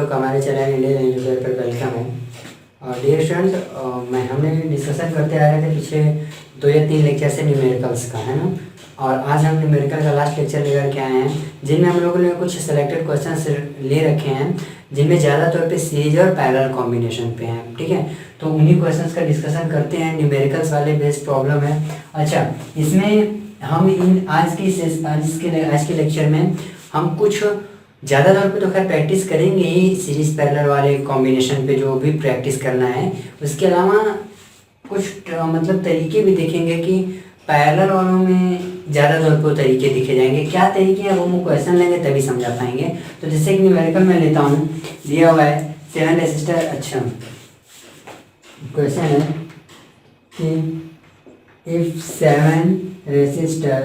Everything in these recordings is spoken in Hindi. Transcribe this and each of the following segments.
लोग हमारे चैनल इंडियन एजुकेटर पर वेलकम है। डियर स्टूडेंट्स, हमने डिस्कशन करते आ रहे थे पिछले 2 या 3 लेक्चर से न्यूमेरिकल्स का, है ना। और आज हम न्यूमेरिकल का लास्ट लेक्चर लेकर के आए हैं, जिनमें हम लोगों ने कुछ सेलेक्टेड क्वेश्चंस ले रखे हैं, जिनमें ज़्यादा तौर पे सीरीज और पैरेलल कॉम्बिनेशन पे हैं। ठीक है, तो उन्हीं क्वेश्चंस का डिस्कशन करते हैं। न्यूमेरिकल्स वाले बेस्ड प्रॉब्लम है। अच्छा, इसमें हम आज के लेक्चर में हम कुछ ज़्यादा तौर पे तो खैर प्रैक्टिस करेंगे ही सीरीज पैरेलल वाले कॉम्बिनेशन पे, जो भी प्रैक्टिस करना है। उसके अलावा कुछ मतलब तरीके भी देखेंगे कि पैरेलल वालों में ज़्यादा तौर पे तरीके दिखे जाएंगे। क्या तरीके हैं वो हम क्वेश्चन लेंगे तभी समझा पाएंगे। तो जैसे कि न्यूमेरिकल में लेता हूँ, दिया हुआ है 7 रेसिस्टर। अच्छा, क्वेश्चन है कि इफ 7 रेसिस्टर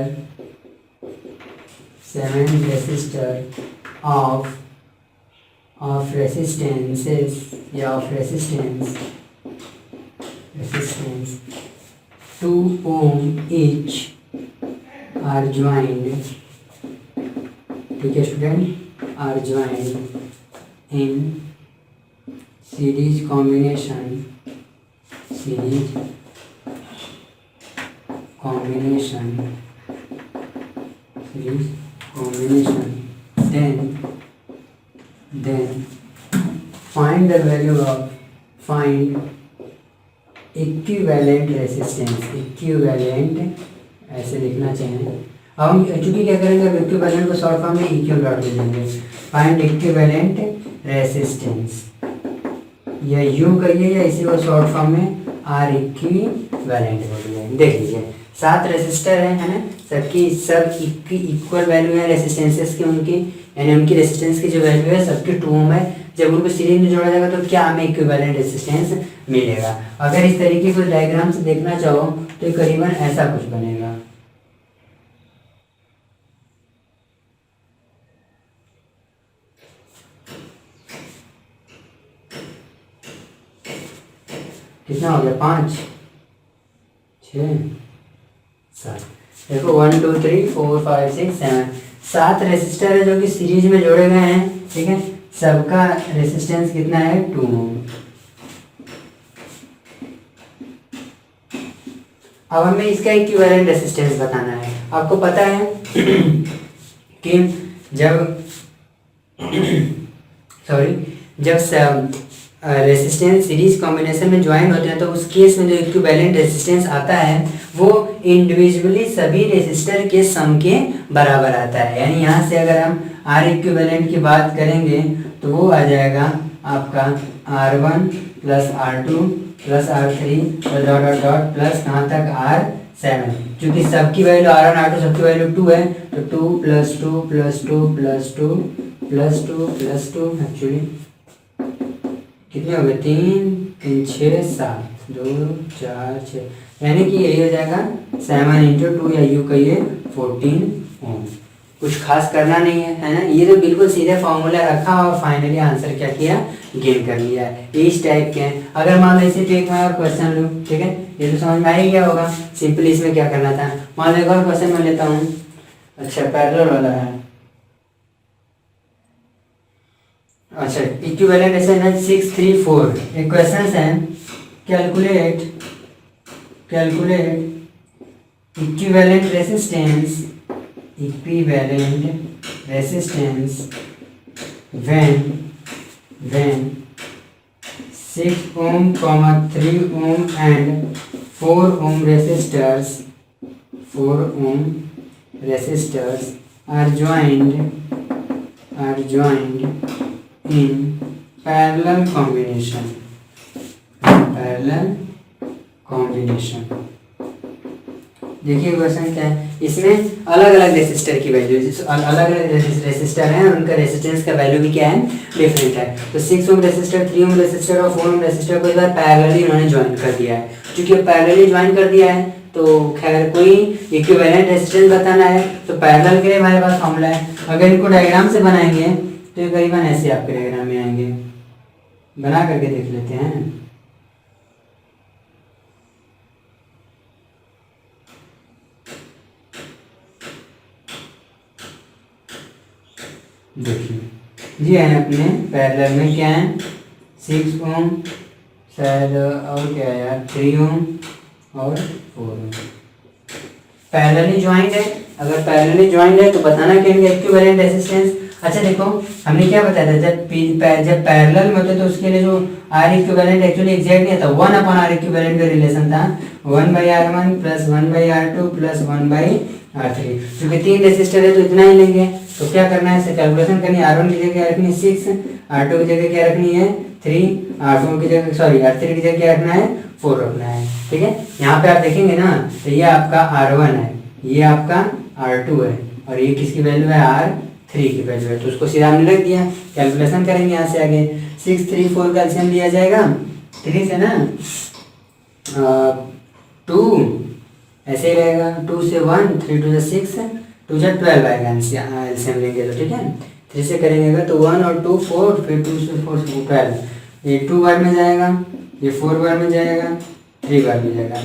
of resistances या of resistance 2 ohm each are joined, ठीक है student, are joined in series combination, then find the value of equivalent resistance, ऐसे लिखना चाहिए। अब हम चूंकि क्या करेंगे, अब इक्विवेलेंट को शॉर्ट फॉर्म में इक्यू डॉट दे देंगे। फाइंड इक्विवेलेंट रेसिस्टेंस, या यू करिए या इसी को शॉर्ट फॉर्म में आर इक्विवेलेंट बोलिए। देख लीजिए 7 रेसिस्टर है ना, सबकी सब इक्वल वैल्यू है रेसिस्टेंसेस की, उनकी यानी उनकी रेसिस्टेंस की जो वैल्यू है सबकी 2 ओम है। जब उनको सीरीज में जोड़ा जाएगा तो क्या हमें इक्विवेलेंट रेसिस्टेंस मिलेगा। अगर इस तरीके को डायग्राम से देखना चाहो तो करीबन ऐसा कुछ बनेगा। कितना हो गया, 5 6 7, देखो 1 2 3 4 5 6 7, 7 रेसिस्टर है जो कि सीरीज में जोड़े गए हैं। ठीक है, सबका रेसिस्टेंस कितना है, 2 ओम। अब हमें इसका इक्विवेलेंट रेसिस्टेंस बताना है। आपको पता है कि जब रेसिस्टेंस सीरीज कॉम्बिनेशन में ज्वाइन होते हैं तो उस केस में जो इक्विवेलेंट रेसिस्टेंस आता है वो इंडिविजुअली सभी रेसिस्टर के सम के बराबर आता है। यानी यहाँ से अगर हम आर इक्विवेलेंट की बात करेंगे तो वो आ जाएगा आपका R1 plus R2 plus R3 dot dot dot plus कहाँ तक R7। क्योंकि सबकी वैल्यू R1 R2 सबकी वैल्यू 2 है, तो 2 plus 2 plus 2 plus 2 plus 2 plus 2, actually कितने हो गए, 3 3 6 7 2 4 6, यानी कि यही हो जाएगा 7 इंटू 2 या यू कहिए 14 ओम। कुछ खास करना नहीं है ना, ये तो बिल्कुल सीधे फॉर्मूला रखा और फाइनली आंसर क्या किया, गेन कर लिया है। इस टाइप के हैं। अगर मान लो इसी पे एक मैं और क्वेश्चन लूँ, ठीक है, ये तो समझ में आ ही गया होगा। सिंपली इसमें क्या करना था, मान लो एक और क्वेश्चन मैं लेता हूँ। अच्छा, पैरेलल वाला है। अच्छा, इक्विवेलेंट रेसिस्टेंस 6 3 4। एक क्वेश्चन है, calculate equivalent resistance when 6 ohm, 3 ohm and 4 ohm resistors are joined in parallel combination। देखिए क्वेश्चन क्या है, इसमें अलग अलग रेसिस्टर की वैल्यू, अलग अलग रेसिस्टर हैं, उनका रेसिस्टेंस का वैल्यू भी क्या है, डिफरेंट है। तो 6 ओम रेसिस्टर, 3 ओम रेसिस्टर और 4 ओम रेसिस्टर को इस बार पैरेलली उन्होंने ज्वाइन कर दिया है। क्योंकि पैरेलली ज्वाइन कर दिया है तो खैर कोई इक्विवेलेंट रेसिस्टेंस बताना है तो पैरेलल के लिए हमारे पास फॉर्मूला है। अगर इनको डायग्राम से बनाएंगे तो ये करीबन ऐसे आपके डायग्राम में आएंगे। बना करके देख लेते हैं। देखिए दिया है अपने पैरेलल में क्या है 6 ओम, शायद और क्या है यार 3 ओम और 4 ओम। पैरेलली ज्वाइंट है, अगर पैरेलली ज्वाइंट है तो बताना कि इनका इक्विवेलेंट रेजिस्टेंस। अच्छा देखो हमने क्या बताया था, जब पैरेलल में होते तो उसके लिए जो आर इक्विवेलेंट एक्चुअली एग्जैक्ट नहीं था, 1/r इक्विवेलेंट का रिलेशन था 1/r1 plus 1/r2 plus 1/r3। क्योंकि 3 रेसिस्टर है तो इतना ही लेंगे, तो क्या करना है कैलकुलेशन करनी है। R1 की जगह क्या रखनी है 6, R2 की जगह क्या रखनी है 3, R4 की जगह R3 की जगह क्या रखना है 4 रखना है। ठीक है, यहाँ पे आप देखेंगे ना तो ये आपका R1 है, ये आपका R2 है और ये किसकी वैल्यू है R3 की वैल्यू है, तो उसको सीधा हमने रख दिया। कैलकुलेशन करेंगे यहाँ से आगे 6, 3, 4 का एलसीएम लिया जाएगा 3 से ना 2 ऐसे ही रहेगा, 2 से 1, 3 2 से 6, 2 से 12 आएगा एलसीएम लेंगे तो। ठीक है 3 से करेंगे तो 1 और 2 4, फिर 2 से 4 से 12, ये 2 बार में जाएगा, ये 4 बार में जाएगा, 3 बार में जाएगा,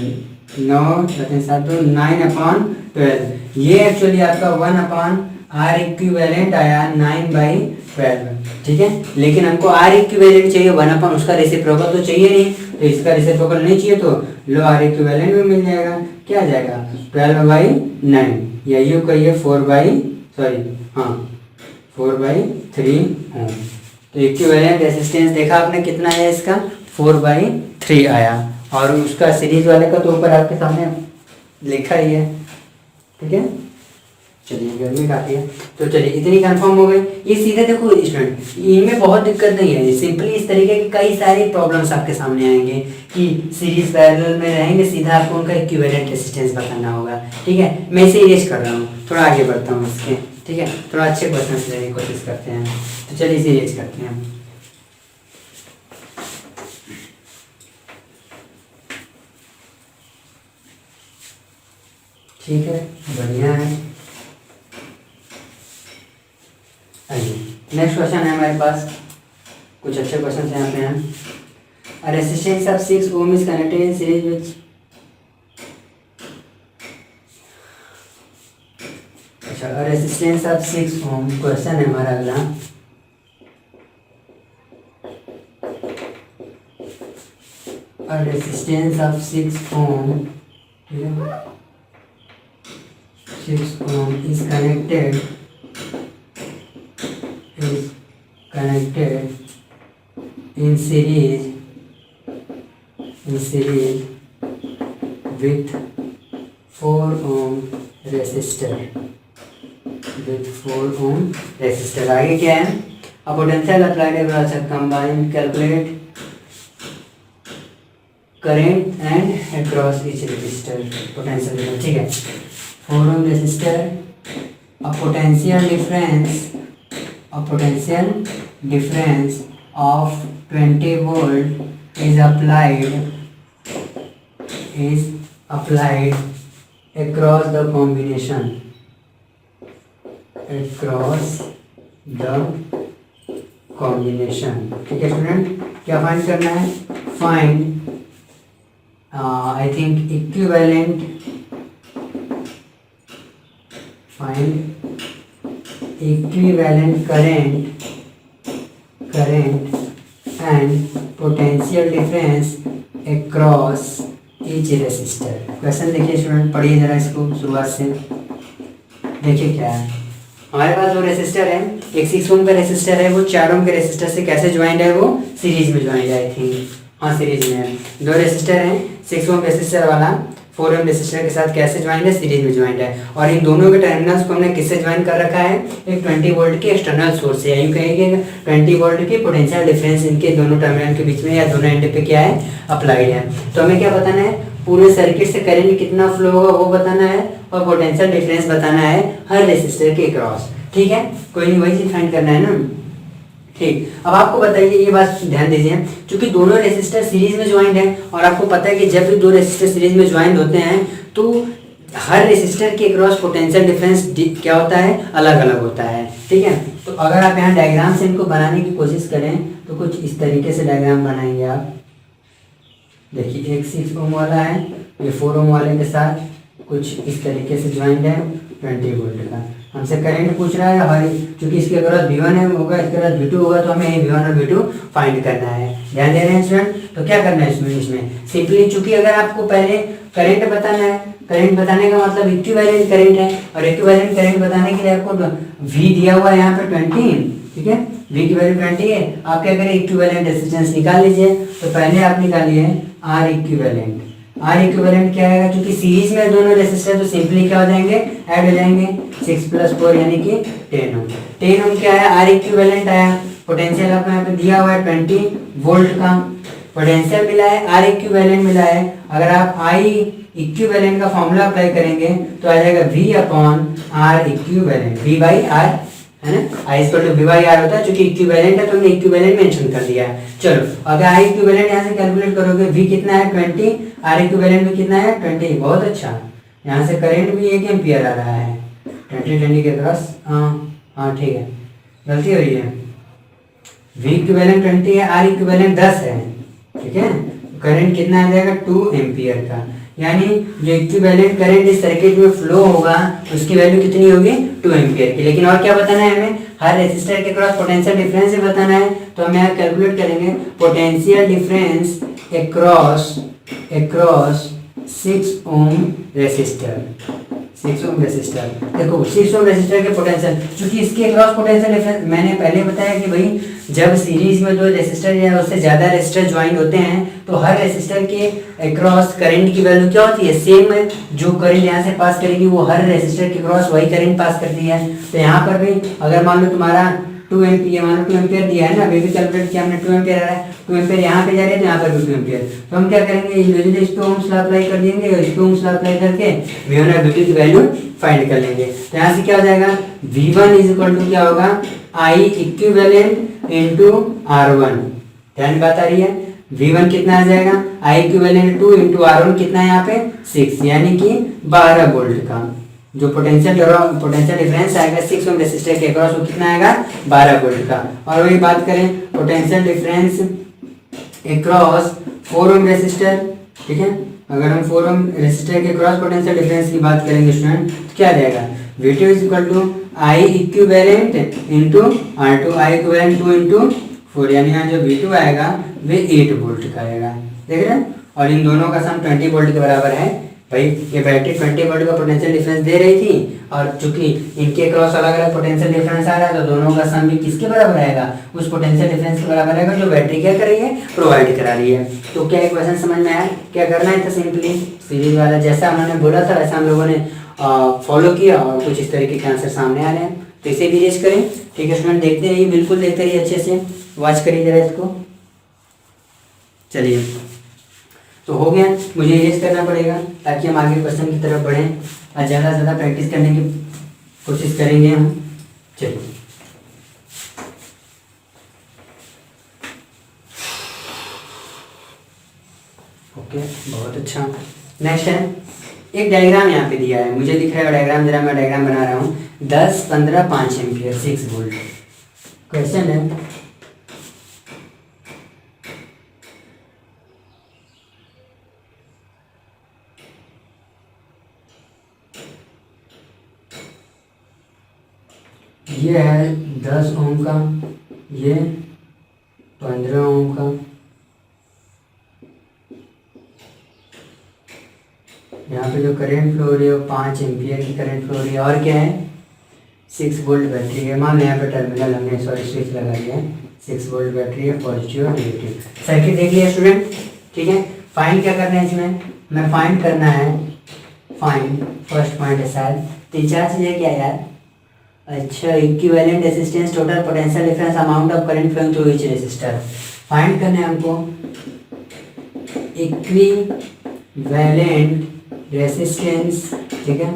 9 7 9/12। ये एक्चुअली आपका 1/r इक्विवेलेंट आया 9/12। ठीक है, लेकिन हमको r इक्विवेलेंट चाहिए 1/ उसका रेसिप्रोकल तो चाहिए नहीं, तो इसका रेसिप्रोकल नहीं चाहिए तो लो r इक्विवेलेंट भी मिल जाएगा। क्या आ जाएगा 12/9 या यू कहिए 4/3 ओम। तो इक्विवेलेंट रेजिस्टेंस देखा आपने कितना है इसका 4/3 आया, और उसका सीरीज वाले का तो ऊपर आपके सामने लिखा ही है। ठीक है, चलिए गर्मी काफी है तो चलिए इतनी कंफर्म हो गई। ये सीधे देखो स्टूडेंट, इनमें बहुत दिक्कत नहीं है, सिंपली इस तरीके के कई सारे प्रॉब्लम्स आपके सामने आएंगे कि सीरीज पैरेलल में रहेंगे, सीधा आपको उनका इक्विवेलेंट रेजिस्टेंस बताना होगा। ठीक है, मैं इसे इरेज कर रहा हूँ, थोड़ा आगे बढ़ता हूँ इसके। ठीक है, थोड़ा अच्छे क्वेश्चन लेने की कोशिश करते हैं, तो चलिए इसे इरेज करते हैं। ठीक है, बढ़िया है। नेक्स्ट क्वेश्चन है हमारे पास, कुछ अच्छे क्वेश्चन यहाँ पे हैं। A resistance of 6 ohm is connected in series with अच्छा a resistance of 6 ohm, question है हमारा अगला। A resistance of 6 ohm, 6 ohm is connected in series with 4 ohm resistor, आगे क्या है, अब पोटेंशियल अप्लाइड है, combine calculate current and across each resistor potential. ठीक है, 4 ohm resistor, a potential difference of 20 volt is applied across the combination, ठीक है स्टूडेंट, क्या फाइंड करना है, find I think equivalent current and potential difference across each resistor। Question देखिए स्टूडेंट, पढ़िए जरा इसको शुरुआत से। देखिए क्या है, हमारे पास जो रेसिस्टर है, एक 6 ओम का रेसिस्टर है, वो 4 ओम के रेसिस्टर से कैसे ज्वाइंट है, वो सीरीज में ज्वाइंट है। आई थिंक हाँ सीरीज में है। दो रेसिस्टर हैं, 6 ओम रेसिस्टर वाला 4 ओम रेसिस्टर के साथ कैसे ज्वाइंट है, सीरीज में ज्वाइंट है। और इन दोनों के टर्मिनल्स को हमने किससे ज्वाइंट कर रखा है, एक 20 वोल्ट की एक्सटर्नल सोर्स से, यूँ कहेंगे 20 वोल्ट की पोटेंशियल डिफरेंस इनके दोनों टर्मिनल के बीच में या दोनों एंड पे क्या है, अप्लाइड है। तो हमें क्या बताना है, पूरे सर्किट से करंट कितना फ्लो होगा वो बताना है, और पोटेंशियल डिफरेंस बताना है हर रेसिस्टर के क्रॉस। ठीक है, कोई नहीं, वही चीज फाइंड करना है ना। ठीक, अब आपको बताइए, ये बात ध्यान दीजिए, क्योंकि दोनों रेसिस्टर सीरीज में ज्वाइंट है, और आपको पता है कि जब भी दो रेसिस्टर सीरीज में ज्वाइंट होते हैं तो हर रेसिस्टर के क्रॉस पोटेंशियल डिफरेंस क्या होता है, अलग अलग होता है। ठीक है, तो अगर आप यहाँ डायग्राम से इनको बनाने की कोशिश करें तो कुछ इस तरीके से डायग्राम बनाएंगे आप। देखिए एक 6 ओम वाला है, ये 4 ओम वाले के साथ कुछ इस तरीके से ज्वाइंट है 20 वोल्ट का। हमसे करंट पूछ रहा है और चूंकि इसके अक्रॉस V1 है होगा, इसके अक्रॉस V2 होगा, तो हमें V1 और V2 फाइंड करना है। ध्यान दे रहे हैं स्टूडेंट? तो क्या करना है इसमें सिंपली, चूंकि अगर आपको पहले करंट बताना है, करंट बताने का मतलब इक्विवेलेंट करंट है, और इक्विवेलेंट करंट बताने के लिए आपको V दिया हुआ है यहाँ पे 20, ठीक है, V की वैल्यू 20 है। आप क्या करें, इक्विवेलेंट रेजिस्टेंस निकाल लीजिए। तो पहले आप निकालिए R इक्विवेलेंट। R इक्विवेलेंट क्या आएगा, क्योंकि सीरीज में दोनों रेजिस्टर तो सिंपली क्या हो जाएंगे, ऐड हो जाएंगे। 6 + 4 यानी कि 10 ओम। 10 ओम क्या है, R इक्विवेलेंट आया। पोटेंशियल आपको यहाँ पे दिया हुआ है 20 वोल्ट का पोटेंशियल मिला है, R इक्विवेलेंट मिला है। अगर आप I इक्विवेलेंट का फॉर्मूला अप्लाई करेंगे तो आ जाएगा V/R इक्विवेलेंट, V/R है ना। I = V/R होता है, क्योंकि इक्विवेलेंट है तो हमने इक्विवेलेंट मेंशन कर दिया है। चलो अगर I इक्विवेलेंट यहाँ से कैलकुलेट करोगे, V कितना है 20, R इक्विवेलेंट भी कितना है 20। बहुत अच्छा, यहाँ से करंट भी 1 एम्पियर आ रहा है 20 के क्रॉस। हाँ ठीक है, गलती हो रही है। V इक्विवेलेंट 20 है, R इक्विवेलेंट 10 है, ठीक है। करंट कितना आ जाएगा 2 एम्पियर का, यानी जो इक्विवेलेंट करंट इस सर्किट में फ्लो होगा उसकी वैल्यू कितनी होगी 2 एम्पियर की। लेकिन और क्या बताना है हमें, हर रेजिस्टर के क्रॉस पोटेंशियल डिफरेंस भी बताना है। तो हम यहाँ कैलकुलेट करेंगे potential difference across 6 ohm resistor. 6 ohm resistor, देखो 6 ओम रेजिस्टर के पोटेंशियल, क्योंकि इसके क्रॉस पोटेंशियल डिफरेंस मैंने पहले बताया कि भाई जब सीरीज में दो रेजिस्टर या उससे ज्यादा रेजिस्टर ज्वाइन होते हैं तो हर रेजिस्टर के अक्रॉस करंट की वैल्यू क्या होती है, सेम है। जो करंट यहाँ से पास करेगी वो हर रेजिस्टर के क्रॉस वही करंट पास करती है। तो यहाँ पर भी अगर मान लो तुम्हारा 2 एम्पियर, मान लो 2 एम्पियर दिया है ना, अभी भी कैलकुलेट किया हमने, 2 एम्पियर आ रहा है, 2 एम्पियर यहाँ पे जा रहे हैं तो यहाँ पर भी 2 एम्पियर। तो हम क्या करेंगे, इंडिविजुअली इसको ओम्स लॉ अप्लाई कर देंगे और इसको ओम्स लॉ अप्लाई करके V1 और V2 की वैल्यू फाइंड कर लेंगे। तो यहाँ से क्या हो जाएगा, V1 = क्या होगा, I इक्विवेलेंट इंटू R1। ध्यान बात आ रही है, V1 कितना आ जाएगा, I इक्विवेलेंट 2 इंटू R1 कितना है यहाँ पे 6, यानी कि 12 वोल्ट का जो पोटेंशियल डिफरेंस आएगा 6 ओम रेजिस्टर के अक्रॉस वो कितना आएगा 12 वोल्ट का। और वही बात करें potential difference across 4 ohm resistor, ठीक है। अगर हम 4 ओम रेजिस्टर के क्रॉस पोटेंशियल डिफरेंस की बात करेंगे स्टूडेंट तो क्या आ जाएगा, V2 = I equivalent into R2, I equivalent 2 into 4, यानी यहाँ जो V2 आएगा वे 8 वोल्ट का आएगा, देख रहे हैं। और इन दोनों का सम 20 वोल्ट के बराबर है। भाई ये बैटरी 20 वोल्ट का पोटेंशियल डिफरेंस दे रही थी और चूंकि इनके क्रॉस अलग अलग पोटेंशियल डिफरेंस आ रहा है तो दोनों का सम भी किसके बराबर आएगा, उस पोटेंशियल डिफरेंस के बराबर आएगा जो बैटरी क्या कर रही है, प्रोवाइड करा रही है। तो क्या इक्वेशन समझ में आया, क्या करना है, तो सिंपली सीरीज वाला जैसा उन्होंने बोला था वैसा हम लोगों ने फॉलो किया और कुछ इस तरीके के आंसर सामने आ रहे हैं। तो इसे भी रेज करें, ठीक है स्टूडेंट, देखते रहिए, बिल्कुल देखते रहिए, अच्छे से वॉच करिए जरा इसको। चलिए तो हो गया, मुझे रेज करना पड़ेगा ताकि हम आगे क्वेश्चन की तरफ बढ़ें और ज़्यादा से ज़्यादा प्रैक्टिस करने की कोशिश करेंगे हम। चलिए ओके, बहुत अच्छा। नेक्स्ट है एक डायग्राम यहाँ पे दिया है, मुझे दिख रहा है डायग्राम, जरा मैं डायग्राम बना रहा हूँ। 10, 15, 5 एम्पियर 6 वोल्ट। क्वेश्चन है ये है 10 ओम का, ये 15 ओम का, यहाँ पे जो करंट फ्लो हो रही है वो 5 एम्पियर की करंट फ्लो हो रही है। और क्या है 6 वोल्ट बैटरी है। मान लो यहाँ पे टर्मिनल हमने स्विच लगा दिया है, 6 वोल्ट बैटरी है, पॉजिटिव और नेगेटिव। सर्किट देख लिया स्टूडेंट, ठीक है। फाइंड क्या करना है इसमें, मैं फाइंड करना है, फाइंड फर्स्ट पॉइंट है शायद 3-4 चीज़ें क्या यार, अच्छा equivalent resistance, total potential difference, amount of current flowing through each resistor. Find करना है हमको इक्विवेलेंट रेजिस्टेंस, ठीक है,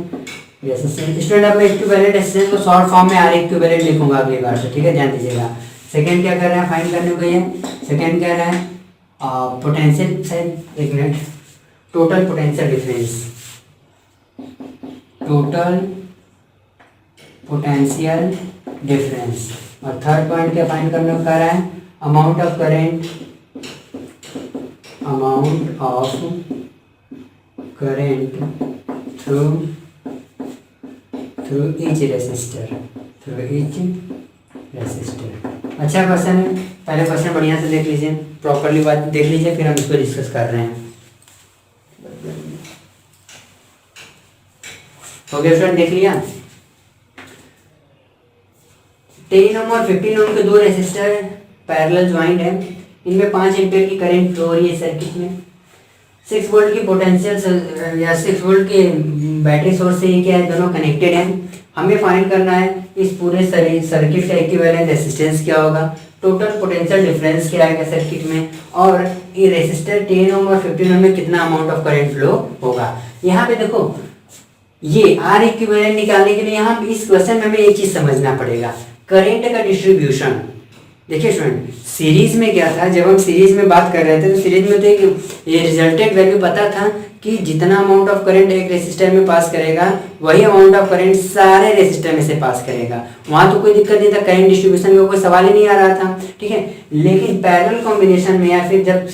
रेजिस्टेंस। स्टूडेंट अब मैं इक्विवेलेंट रेजिस्टेंस को शॉर्ट फॉर्म में आर इक्विवेलेंट लिखूंगा अगली बार से, ठीक है, ध्यान दीजिएगा। सेकंड क्या कर रहे हैं, फाइंड करने को ये सेकंड कह रहा है पोटेंशियल, शायद एक minute, total potential difference, total potential difference. और थर्ड पॉइंट क्या फाइंड करने को कह रहा है, amount of current, amount of current through each resistor, अच्छा क्वेश्चन है। पहले क्वेश्चन बढ़िया से देख लीजिए, प्रॉपरली बात देख लीजिए, फिर हम इसको डिस्कस कर रहे हैं। हो गया स्टूडेंट, देख लिया। 10 ओम और 15 ओम के दो रेसिस्टर पैरेलल ज्वाइंट है, इनमें 5 एम्पीयर की करंट फ्लो हो रही है सर्किट में। 6 वोल्ट की पोटेंशियल या 6 वोल्ट के बैटरी सोर्स से ये क्या है, दोनों कनेक्टेड हैं। हमें फाइंड करना है इस पूरे सर्किट का इक्विवेलेंट रेजिस्टेंस क्या होगा, टोटल पोटेंशियल डिफरेंस क्या आएगा सर्किट में, और ये रेसिस्टर 10 ओम और 15 ओम में कितना अमाउंट ऑफ करंट फ्लो होगा। यहाँ पे देखो, ये आर इक्विवेलेंट निकालने के लिए यहाँ इस क्वेश्चन में हमें एक चीज समझना पड़ेगा, करंट का डिस्ट्रीब्यूशन। देखिए स्टूडेंट, सीरीज में क्या था, जब हम सीरीज में बात कर रहे थे तो सीरीज में तो एक ये रिजल्टेड वैल्यू पता था कि जितना अमाउंट ऑफ करंट एक रेसिस्टर में पास करेगा वही अमाउंट ऑफ करंट सारे रेसिस्टर में से पास करेगा। वहाँ तो कोई दिक्कत नहीं था, करंट डिस्ट्रीब्यूशन में कोई सवाल ही नहीं आ रहा था, ठीक है। लेकिन पैरेलल कॉम्बिनेशन में या फिर जब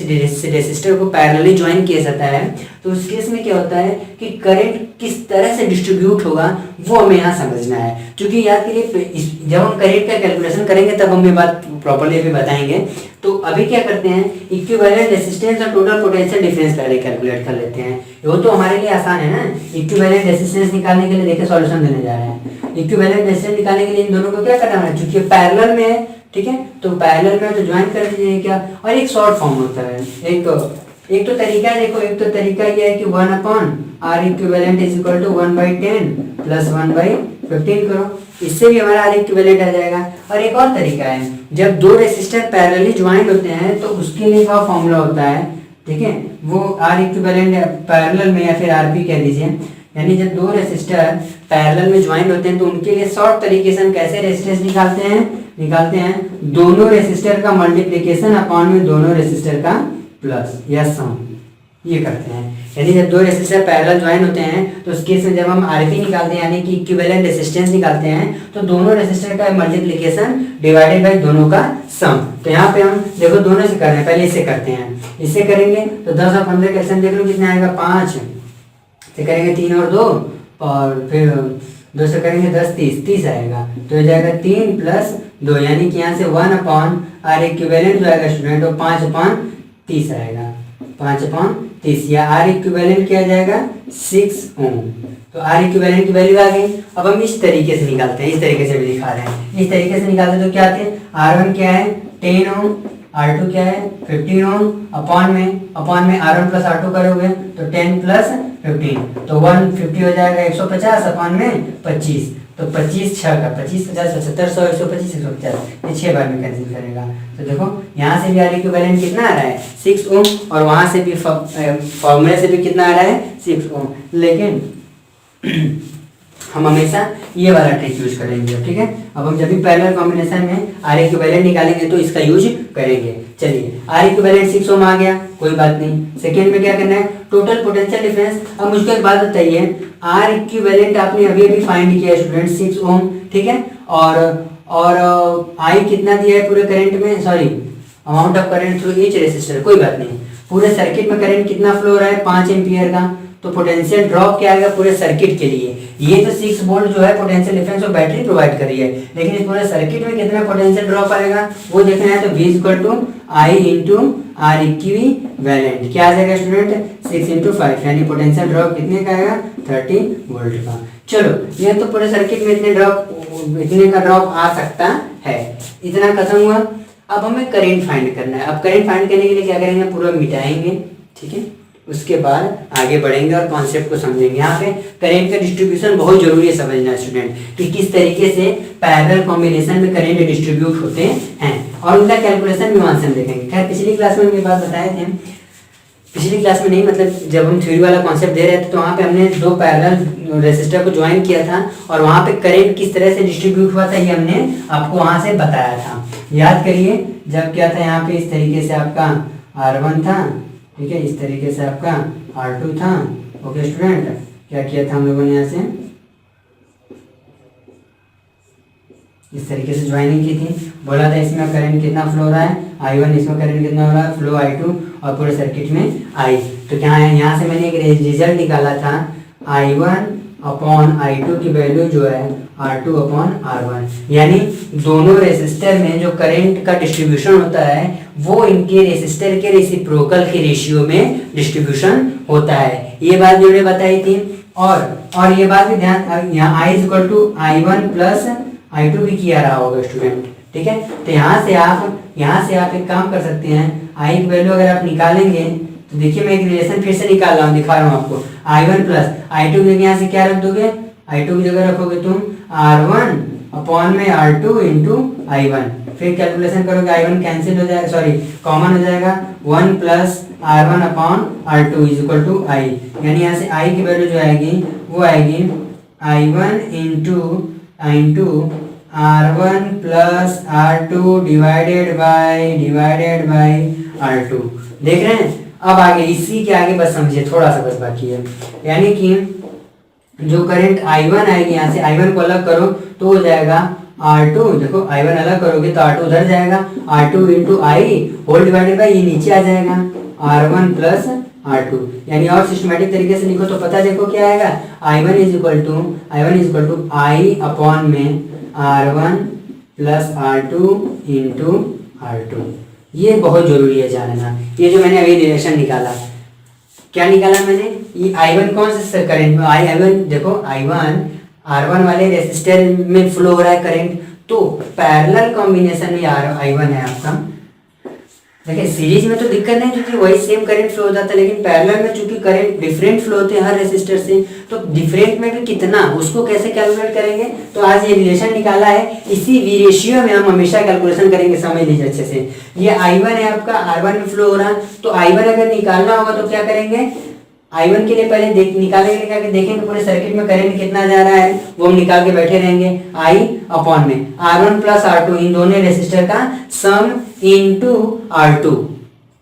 रेसिस्टर को पैरेलली ज्वाइन किया जाता है तो उस केस में क्या होता है कि करंट किस तरह से डिस्ट्रीब्यूट होगा वो हमें यहाँ समझना है। क्योंकि याद करिए, जब हम करंट का कैलकुलेशन करेंगे तब हम ये बात प्रॉपर्ली अभी बताएंगे। तो अभी क्या करते हैं, इक्विवेलेंट रेजिस्टेंस और टोटल पोटेंशियल डिफरेंस पहले कैलकुलेट कर लेते हैं। वो तो हमारे लिए आसान है ना, इक्विवेलेंट रेजिस्टेंस निकालने के लिए देखिए सॉल्यूशन देने जा रहे हैं। इक्विवेलेंट रेजिस्टेंस निकालने के लिए इन दोनों को क्या करना है, चूंकि पैरेलल में है, ठीक है, तो पैरेलल में तो ज्वाइन कर दीजिए क्या। और एक शॉर्ट फॉर्म होता है, एक तो तरीका है, देखो एक तो तरीका ये है कि 1/R equivalent is equal to 1/10 plus 1/15 करो, इससे भी हमारा R इक्विवेलेंट आ जाएगा। और एक और तरीका है, जब दो रेसिस्टर पैरेलली ज्वाइंट होते हैं तो उसके लिए क्या फॉर्मूला होता है, ठीक है, वो R इक्विवेलेंट पैरेलल में या फिर RP कह दीजिए, यानी जब दो रेसिस्टर पैरेलल में ज्वाइंट होते हैं तो उनके लिए शॉर्ट तरीके से हम कैसे रेजिस्टेंस निकालते हैं दोनों रेसिस्टर का मल्टीप्लिकेशन अपॉन में दोनों रेसिस्टर का प्लस या सम, ये करते हैं। यानी जब दो रेसिस्टर पैरेलल ज्वाइन होते हैं तो उस केस में जब हम आरपी निकालते हैं यानी कि इक्विवेलेंट रेजिस्टेंस निकालते हैं तो दोनों रेसिस्टर का मल्टीप्लिकेशन डिवाइडेड बाय दोनों का सम। तो यहाँ पे हम देखो दोनों से कर रहे हैं, पहले इससे करते हैं, इससे करेंगे तो 10 और 15 कैसे देख लो कितना आएगा, 5 से करेंगे 3 और 2 और फिर 2 से करेंगे 10 30 आएगा, तो हो जाएगा 3 प्लस 2 यानी कि यहाँ से 1/R इक्विवेलेंट जो आएगा स्टूडेंट वो 5/30 आएगा, 5/30 या R इक्विवेलेंट क्या जाएगा 6 ओम। तो R इक्विवेलेंट की वैल्यू आ गई। अब हम इस तरीके से निकालते हैं, इस तरीके से भी दिखा रहे हैं, इस तरीके से निकालते हैं तो क्या आते हैं, R1 क्या है 10 ओम, R2 क्या है 15 ओम, अपॉन में R1 प्लस R2 करोगे तो 10 प्लस 15 तो 150 हो जाएगा 150 अपॉन में 25 तो 25 6 का 25 50 75 100 125 150 ये 6 बार में कैंसिल करेगा। तो देखो यहाँ से भी R इक्विवेलेंट कितना आ रहा है 6 ओम और वहाँ से भी फॉर्मूले से भी कितना आ रहा है 6 ओम। लेकिन हम हमेशा ये वाला ट्रिक यूज करेंगे, ठीक है। अब हम जब भी पैरेलल कॉम्बिनेशन में R इक्विवेलेंट निकालेंगे तो इसका यूज करेंगे। चलिए R इक्विवेलेंट 6 ओम आ गया, कोई बात नहीं। सेकेंड में क्या करना है, टोटल पोटेंशियल डिफरेंस। अब मुझको एक बात बताइए, R इक्विवेलेंट आपने अभी अभी फाइंड किया स्टूडेंट 6 ओम, ठीक है, और I कितना दिया है पूरे करंट में, sorry amount of current through each resistor, कोई बात नहीं। पूरे सर्किट में करंट कितना फ्लो हो रहा है 5 एम्पियर का, तो पोटेंशियल ड्रॉप क्या आएगा पूरे सर्किट के लिए। ये तो 6 वोल्ट जो है पोटेंशियल डिफरेंस वो बैटरी प्रोवाइड कर रही है, लेकिन इस पूरे सर्किट में कितना पोटेंशियल ड्रॉप आएगा वो देखना है। तो V equal to I into R equivalent क्या आ जाएगा स्टूडेंट 6 इंटू 5 यानी पोटेंशियल ड्रॉप कितने का आएगा 30 वोल्ट का। चलो ये तो पूरे सर्किट में इतने का ड्रॉप आ सकता है, इतना खत्म हुआ। अब हमें करंट फाइंड करना है। अब करंट फाइंड करने के लिए क्या करेंगे, पूरा मिटाएंगे, ठीक है, उसके बाद आगे बढ़ेंगे और कॉन्सेप्ट को समझेंगे। यहाँ पे करंट का डिस्ट्रीब्यूशन बहुत जरूरी है समझना स्टूडेंट, कि किस तरीके से पैरेलल कॉम्बिनेशन में करंट डिस्ट्रीब्यूट होते हैं और उनका कैलकुलेशन भी वहाँ से हम देखेंगे। खैर पिछली क्लास में हम ये बात बताए थे, पिछली क्लास में नहीं मतलब जब हम थ्योरी वाला कॉन्सेप्ट दे रहे थे तो वहाँ पे हमने 2 पैरेलल रेसिस्टर को ज्वाइन किया था और वहाँ पे करंट किस तरह से डिस्ट्रीब्यूट हुआ था ये हमने आपको वहाँ से बताया था। याद करिए, जब क्या था यहाँ पे इस तरीके से आपका R1 था, ठीक है, इस तरीके से आपका R2 था। ओके स्टूडेंट, क्या किया था हम लोगों ने यहाँ से इस तरीके से ज्वाइनिंग की थी, बोला था इसमें करंट कितना फ्लो हो रहा है I1, इसमें करंट कितना हो रहा है फ्लो I2 और पूरे सर्किट में I। तो क्या है यहाँ से मैंने एक रिजल्ट निकाला था I1 अपॉन I2 की वैल्यू जो है R2 अपॉन R1, यानी दोनों रेसिस्टर में जो करंट का डिस्ट्रीब्यूशन होता है वो इनके रेसिस्टर के रेसिप्रोकल के रेशियो में डिस्ट्रीब्यूशन होता है। ये बात जो मैंने बताई थी। और ये बात भी ध्यान, यहाँ I equal to I1 plus I2 भी किया रहा होगा स्टूडेंट, ठीक है। तो यहाँ से आप एक काम कर सकते हैं, I की वैल्यू अगर आप निकालेंगे तो देखिए मैं एक रिलेशन फिर से निकाल रहा हूँ, दिखा रहा हूँ आपको। I1 प्लस I2 की जगह यहाँ से क्या रख दोगे, I2 की जगह रखोगे तुम R1 अपॉन में R2 इंटू I1, फिर कैलकुलेशन करोगे I1 कैंसिल हो जाएगा, सॉरी कॉमन हो जाएगा, 1 plus R1 upon R2 is equal to I, यानी यहाँ से I की वैल्यू जो आएगी वो आएगी I1 into R1 plus R2 divided by R2। देख रहे हैं। अब आगे इसी के आगे बस समझिए, थोड़ा सा बस बाकी है, यानी कि जो करंट I1 आएगी यहाँ से I1 को अलग करो तो हो जाएगा R2, देखो I1 अलग करोगे तो R2 उधर जाएगा, R2 into I whole divided by ये नीचे आ जाएगा R1 प्लस R2, यानी और सिस्टमेटिक तरीके से लिखो तो पता देखो क्या आएगा, I1 is equal to I upon में R1 plus R2 into R2। ये बहुत जरूरी है जानना। ये जो मैंने अभी रिलेशन निकाला, क्या निकाला मैंने, ये I1 कौन से करंट में, I1 देखो I1 R1 वाले रेसिस्टर में फ्लो हो रहा है करंट, तो पैरेलल कॉम्बिनेशन में I1 है आपका। देखिए सीरीज में तो दिक्कत नहीं क्योंकि वही सेम करंट फ्लो हो जाता है, लेकिन पैरेलल में चूंकि करंट डिफरेंट फ्लो होते हैं हर रेसिस्टर से, तो डिफरेंट में भी कितना उसको कैसे कैलकुलेट करेंगे, तो आज ये रिलेशन निकाला है, इसी वी रेशियो में हम हमेशा कैलकुलेशन करेंगे। समझ लीजिए अच्छे से, ये I1 है आपका, R1 में फ्लो हो रहा है, तो I1 अगर निकालना होगा तो क्या करेंगे, I1 के लिए पहले निकालने के लिए देखेंगे पूरे सर्किट में करंट कितना जा रहा है, वो हम निकाल के बैठे रहेंगे। I अपॉन में R1 प्लस R2 इन दोनों रेसिस्टर का सम इनटू R2,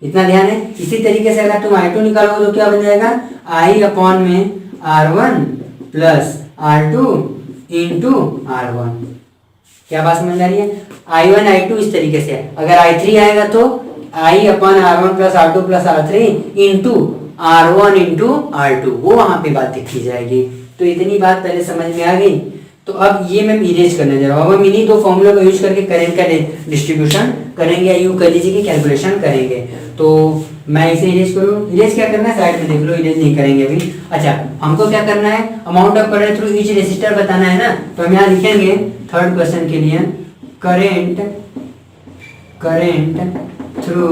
इतना ध्यान है। इसी तरीके से अगर तुम I2 निकालोगे तो क्या बन जाएगा, I अपॉन में R1 plus R2 into R1। क्या बात समझ आ रही है, I1 I2 इस तरीके से है। अगर I3 आएगा तो I upon R1 plus R2 plus R3 into R1 into R2, वो वहां पे बात दिखी जाएगी। तो इतनी बात पहले समझ में आ गई। तो अब ये मैं इरेज करने जा रहा हूँ, अब हम इन्हीं दो फॉर्मूला का यूज करके करंट का डिस्ट्रीब्यूशन करेंगे या यूं कर लीजिए कि कैलकुलेशन करेंगे। तो मैं इसे इरेज करूँ, इरेज क्या करना है साइड में देख लो, इरेज नहीं करेंगे अभी। अच्छा हमको क्या करना है, amount of current through each resistor बताना है ना, तो हम यहाँ लिखेंगे थर्ड क्वेश्चन के लिए current through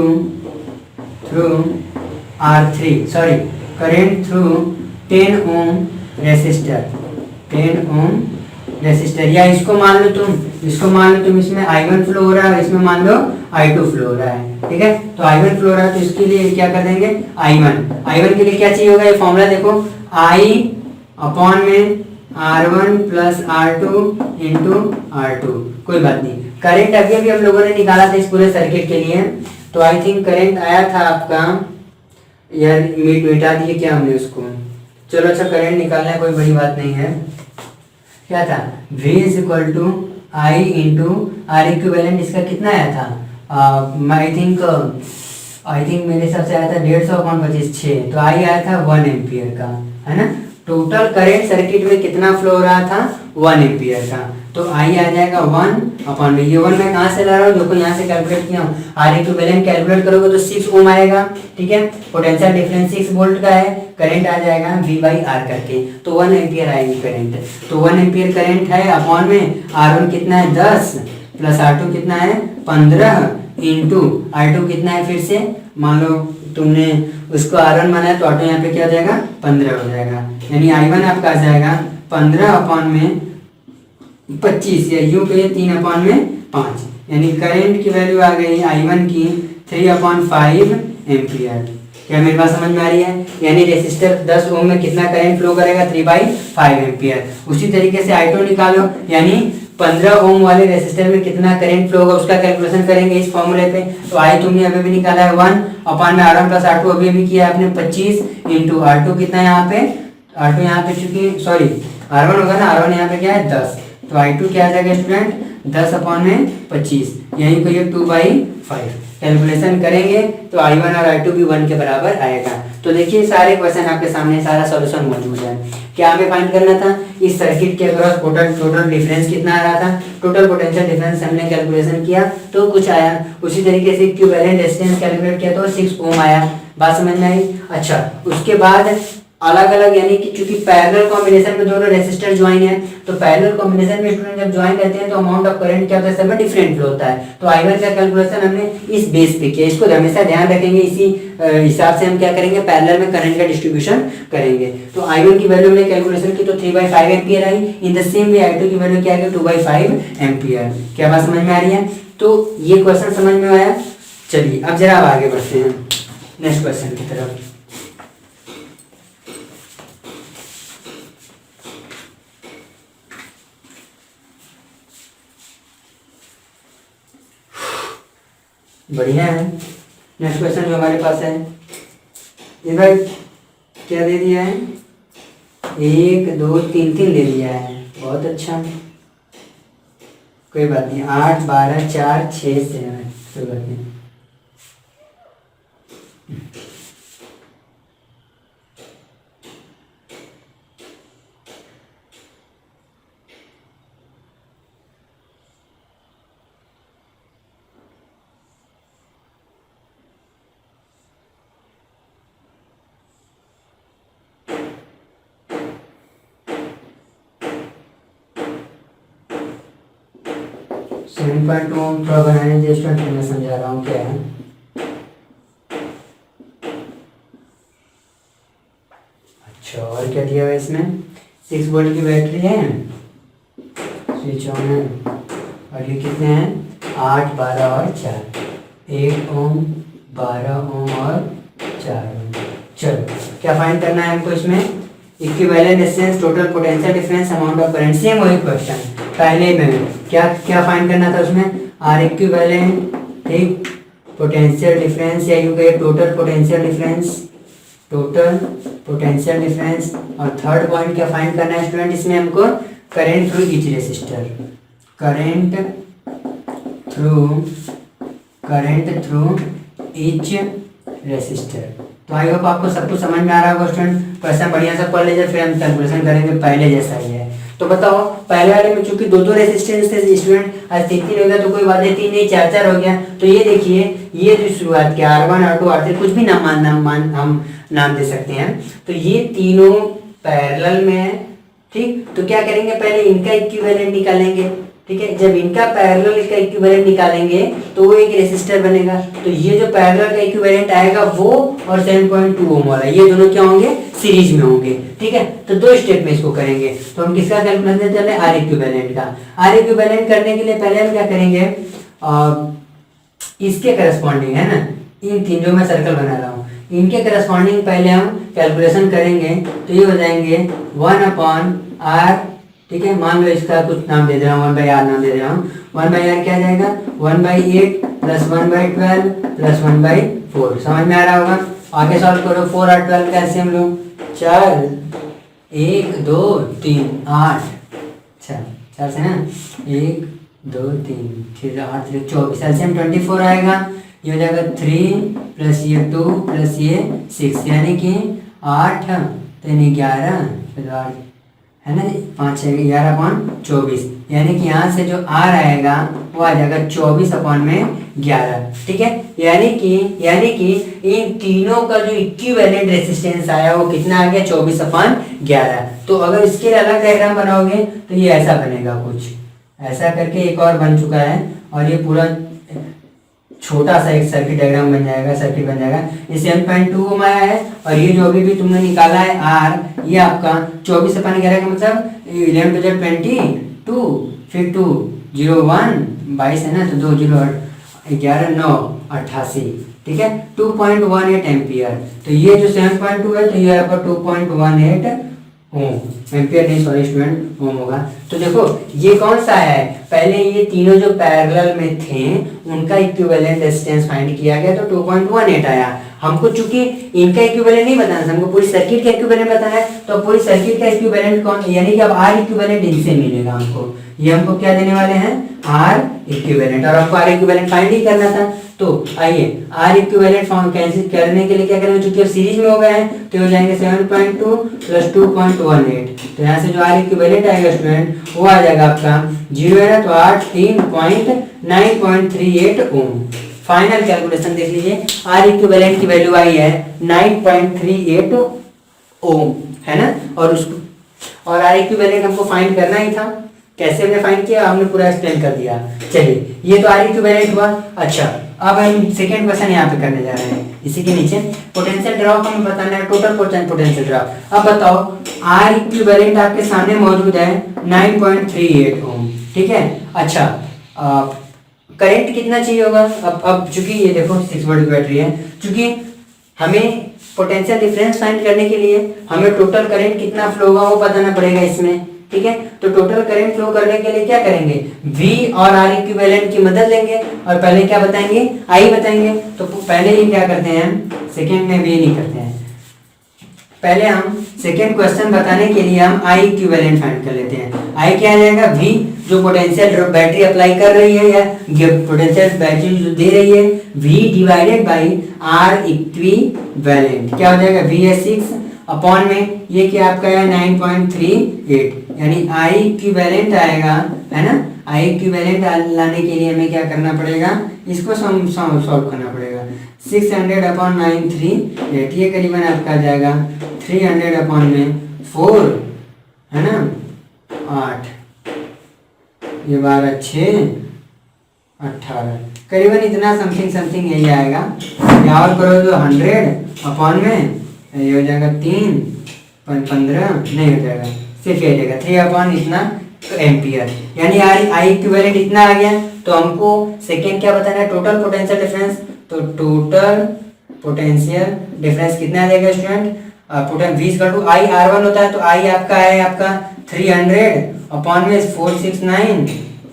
R3 sorry current through 10 ohm resistor, या इसको मान लो तुम इसमें I1 फ्लो हो रहा है और इसमें मान लो I2 फ्लो हो रहा है, ठीक है। तो I1 फ्लो हो रहा है तो इसके लिए क्या कर देंगे, I1 के लिए क्या चाहिए होगा, ये फॉर्मूला देखो, I अपॉन में R1 plus R2 into R2। कोई बात नहीं, करंट अभी हम लोगों ने निकाला था इस पूरे सर्किट के लिए, तो आई थिंक करंट आया था आपका, यार मिटा दिए क्या हमने उसको, चलो अच्छा करंट निकालना है, कोई बड़ी बात नहीं है। क्या था, V is equal to I into R equivalent, इसका कितना आया था, आई थिंक मेरे हिसाब से आया था 150/25 तो I आया था 1 एम्पियर का, है ना। टोटल करंट सर्किट में कितना फ्लो हो रहा था, 1 एम्पियर का, तो I आ जाएगा 1 अपॉन में, ये 1 मैं कहाँ से ला रहा हूँ, देखो यहाँ से कैलकुलेट किया हूँ, R इक्विवेलेंट कैलकुलेट करोगे तो 6 ओम आएगा, ठीक है। पोटेंशियल डिफरेंस 6 वोल्ट का है, करंट आ जाएगा V/R करके, तो 1 एम्पियर आएगी करंट, तो 1 एम्पियर करंट है अपॉन में R1 कितना है 10 प्लस R2 कितना है 15 इंटू R2 कितना है, फिर से मान लो तुमने उसको R1 माना है तो R2 यहाँ पे क्या हो जाएगा 15 हो जाएगा, यानी I1 आपका आ जाएगा 15 अपॉन में 25 या यूं पे 3 अपॉन में 5, यानी करंट की वैल्यू आ गई I1 की 3/5 एम्पियर। क्या मेरी बात समझ में आ रही है, यानी रेसिस्टर 10 ओम में कितना करंट फ्लो करेगा 3/5 एम्पियर। उसी तरीके से I2 निकालो, यानी 15 ओम वाले रेसिस्टर में कितना करंट फ्लो होगा उसका कैलकुलेशन करेंगे इस फॉर्मूले पे। तो I तुमने अभी भी निकाला है 1 अपॉन में R1 प्लस R2 अभी भी किया आपने 25 इंटू R2 कितना है यहाँ पे, R2 यहाँ पे चूंकि सॉरी R1 होगा ना, R1 यहाँ पे क्या है 10, तो I2 क्या आ जाएगा स्टूडेंट 10 अपॉन में 25, यही को ये 2/5। कैलकुलेशन करेंगे तो I1 और I2 भी 1 के बराबर आएगा। तो देखिए सारे क्वेश्चन आपके सामने, सारा सॉल्यूशन मौजूद है। क्या हमें फाइंड करना था, इस सर्किट के अक्रॉस टोटल डिफरेंस कितना आ रहा था, टोटल पोटेंशियल डिफरेंस हमने कैलकुलेशन किया तो कुछ आया। उसी तरीके से इक्विवेलेंट रेजिस्टेंस कैलकुलेट किया तो 6 ओम आया। बात समझ में आई? अच्छा, उसके बाद अलग अलग, यानी कि चूंकि पैरेलल कॉम्बिनेशन में दोनों रेसिस्टर ज्वाइन है, तो पैरेलल कॉम्बिनेशन में स्टूडेंट जब ज्वाइन रहते हैं तो अमाउंट ऑफ करंट क्या होता है, सब में डिफरेंट फ्लो होता है। तो I1 का कैलकुलेशन हमने इस बेस पे किया, इसको हमेशा ध्यान रखेंगे। इसी हिसाब से हम क्या करेंगे, पैरेलल में करंट का डिस्ट्रीब्यूशन करेंगे। तो I1 की वैल्यू हमने कैलकुलेशन की तो 3/5 ampere I. In the same way I2 की वैल्यू क्या है, 2/5 एम्पियर। क्या बात समझ में आ रही है? तो ये क्वेश्चन समझ में आया। चलिए अब जरा आगे बढ़ते हैं नेक्स्ट क्वेश्चन की तरफ। बढ़िया है। नेक्स्ट क्वेश्चन जो हमारे पास है, ये भाई क्या दे दिया है, 1 2 3 3 दे दिया है। बहुत अच्छा, कोई बात नहीं। 8 12 4 6 7, कोई बात नहीं। सेवन पॉइंट ओम थोड़ा बनाने दे स्टूडेंट, मैं समझा रहा हूँ क्या है। अच्छा, और क्या दिया हुआ है इसमें, 6 वोल्ट की बैटरी है, स्विच ऑन है, और ये कितने हैं, 8 12 और 4, 1 ओम 12 ओम और 4 ओम। चलो क्या फाइंड करना है हमको इसमें, equivalent resistance, total potential difference, amount of current. Same वही क्वेश्चन पहले में क्या क्या फाइंड करना था उसमें, आर इक्विवेलेंट, ठीक, पोटेंशियल डिफरेंस, या यूं कहिए total potential difference, total potential difference. और थर्ड पॉइंट क्या फाइंड करना है स्टूडेंट, इसमें हमको current through each resistor, current through each resistor. तो आई होप आपको सब कुछ समझ में आ रहा होगा स्टूडेंट। क्वेश्चन बढ़िया से पढ़ लीजिए, फिर हम कैलकुलेशन करेंगे पहले जैसा ही है। तो बताओ, पहले वाले में चूंकि 2 रेसिस्टेंस थे स्टूडेंट, आज 3 हो गया तो कोई बात नहीं, 3 नहीं 4 हो गया। तो ये देखिए, ये जो शुरुआत किया R1 R2 R3, कुछ भी हम नाम दे सकते हैं। तो ये तीनों पैरेलल में है, ठीक। तो क्या करेंगे, पहले इनका इक्विवेलेंट निकालेंगे, ठीक है। जब इनका पैरेलल का इक्विवेलेंट निकालेंगे तो वो एक रेसिस्टर बनेगा। तो ये जो पैरेलल का इक्विवेलेंट आएगा वो और 7.2 ओम वाला, ये दोनों क्या होंगे, सीरीज में होंगे, ठीक है। तो 2 स्टेप में इसको करेंगे। तो हम किसका कैलकुलेशन चले, आर इक्विवेलेंट का। आर इक्विवेलेंट करने के लिए पहले हम क्या करेंगे, इसके करस्पॉन्डिंग है ना, इन तीन जो मैं सर्कल बना रहा हूँ, इनके करस्पॉन्डिंग पहले हम कैलकुलेशन करेंगे। तो ये हो जाएंगे 1/r, ठीक है। मान लो इसका कुछ नाम दे दे रहा हूँ, 1/r नाम दे दे रहा हूँ। 1/r क्या जाएगा, 1/8 प्लस 1/12 प्लस 1/4। समझ में आ रहा होगा। आगे सॉल्व करो, 4 और 12 कैसे हम लोग, 4 1 2 3 8, अच्छा 4 से ना, 1 2 3 फिर 8 3 24, एलसीएम 24 आएगा। ये हो जाएगा 3 प्लस ये 2 प्लस ये 6, यानी कि 8 3 11 फिर 8 है ना जी, 5 6 11/24, यानी कि यहाँ से जो R आएगा वो आ जाएगा 24/11, ठीक है। यानी कि इन तीनों का जो इक्विवेलेंट रेजिस्टेंस आया वो कितना आ गया, 24/11। तो अगर इसके लिए अलग डायग्राम बनाओगे तो ये ऐसा बनेगा, कुछ ऐसा करके एक और बन चुका है, और ये पूरा छोटा सा एक सर्किट डायग्राम बन जाएगा, सर्किट बन जाएगा। ये 7.2 ओम आया है, और ये जो अभी भी तुमने निकाला है R, ये आपका 24/11 का मतलब 11 × 22, फिर 2 0 1 22 है ना, तो 2 0 11 9 88, ठीक है, 2.18 एम्पियर। तो ये जो 7.2 है, तो ये आपका 2.18 ओम, एम्पियर नहीं सॉरी स्टूडेंट, ओम होगा। तो देखो ये कौन सा है, पहले ये तीनों जो पैरेलल में थे उनका इक्विवेलेंट रेजिस्टेंस फाइंड किया गया, तो 2.18 आया। हमको चूंकि इनका इक्विवेलेंट नहीं बताना, हमको पूरी सर्किट का इक्विवेलेंट बताना है। तो पूरी सर्किट का इक्विवेलेंट कौन, यानी कि अब आर इक्विवेलेंट इनसे मिलेगा हमको, ये हमको क्या देने वाले हैं, आर इक्विवेलेंट, और हमको आर इक्विवेलेंट फाइंड ही करना था। तो आइए आर इक्विवेलेंट कैंसिल करने के लिए क्या करेंगे, चूंकि अब सीरीज में हो गए हैं तो हो जाएंगे 7.2 + 2.18। तो यहाँ से जो आर इक्विवेलेंट आएगा स्टूडेंट वो आ जाएगा आपका 0 है ना, तो 8 9.38 ओम। फाइनल कैलकुलेशन देख लीजिए, आर इक्विवेलेंट की वैल्यू आई है 9.38 ओम, है ना। और उसको और आर इक्विवेलेंट हमको फाइंड करना ही था। कैसे हमने फाइंड किया, हमने पूरा एक्सप्लेन कर दिया। चलिए ये तो आर इक्विवेलेंट हुआ। अच्छा अब हम सेकेंड क्वेश्चन यहाँ पे करने जा रहे हैं। इसी के नीचे पोटेंशियल ड्रॉप हमें बताना है, टोटल पोटेंशियल ड्रॉप। अब बताओ आर इक्विवेलेंट आपके सामने मौजूद है 9.38 ओम, ठीक है। अच्छा करंट कितना चाहिए होगा, अब चूंकि ये देखो 6 वोल्ट की बैटरी है, चूंकि हमें पोटेंशियल डिफरेंस फाइंड करने के लिए हमें टोटल करंट कितना फ्लो होगा वो बताना पड़ेगा इसमें, ठीक है। तो टोटल करंट फ्लो करने के लिए क्या करेंगे, V और R इक्विवेलेंट की मदद लेंगे और पहले क्या बताएंगे, I बताएंगे। तो पहले ही क्या करते हैं, सेकंड में भी नहीं करते हैं, पहले हम सेकंड क्वेश्चन बताने के लिए हम I इक्विवेलेंट फाइंड कर लेते हैं। I क्या आ जाएगा, V जो पोटेंशियल बैटरी अप्लाई कर रही है या पोटेंशियल बैटरी जो दे रही है, V divided by R equivalent क्या हो जाएगा, V है 6 अपॉन में ये क्या आपका है 9.38, यानी I इक्विवेलेंट आएगा, है ना। I इक्विवेलेंट लाने के लिए हमें क्या करना पड़ेगा, इसको सॉल्व करना पड़ेगा। 600 अपॉन 938 ये करीबन आपका आ जाएगा 300 अपॉन में 4, है ना, 8 ये 12 6 18 करीबन इतना समथिंग यही आएगा। या और करो तो 100 अपॉन में ये हो जाएगा 3 15 नहीं हो जाएगा, सिर्फ ये जाएगा 3 अपॉन इतना एम्पियर, यानी आई इक्विवेलेंट इतना आ गया। तो हमको सेकेंड क्या बताना है, टोटल पोटेंशियल डिफरेंस। तो टोटल पोटेंशियल डिफरेंस कितना आ जाएगा student, potential V equal to I R1 होता है, तो आई आपका है आपका 300 अपॉन में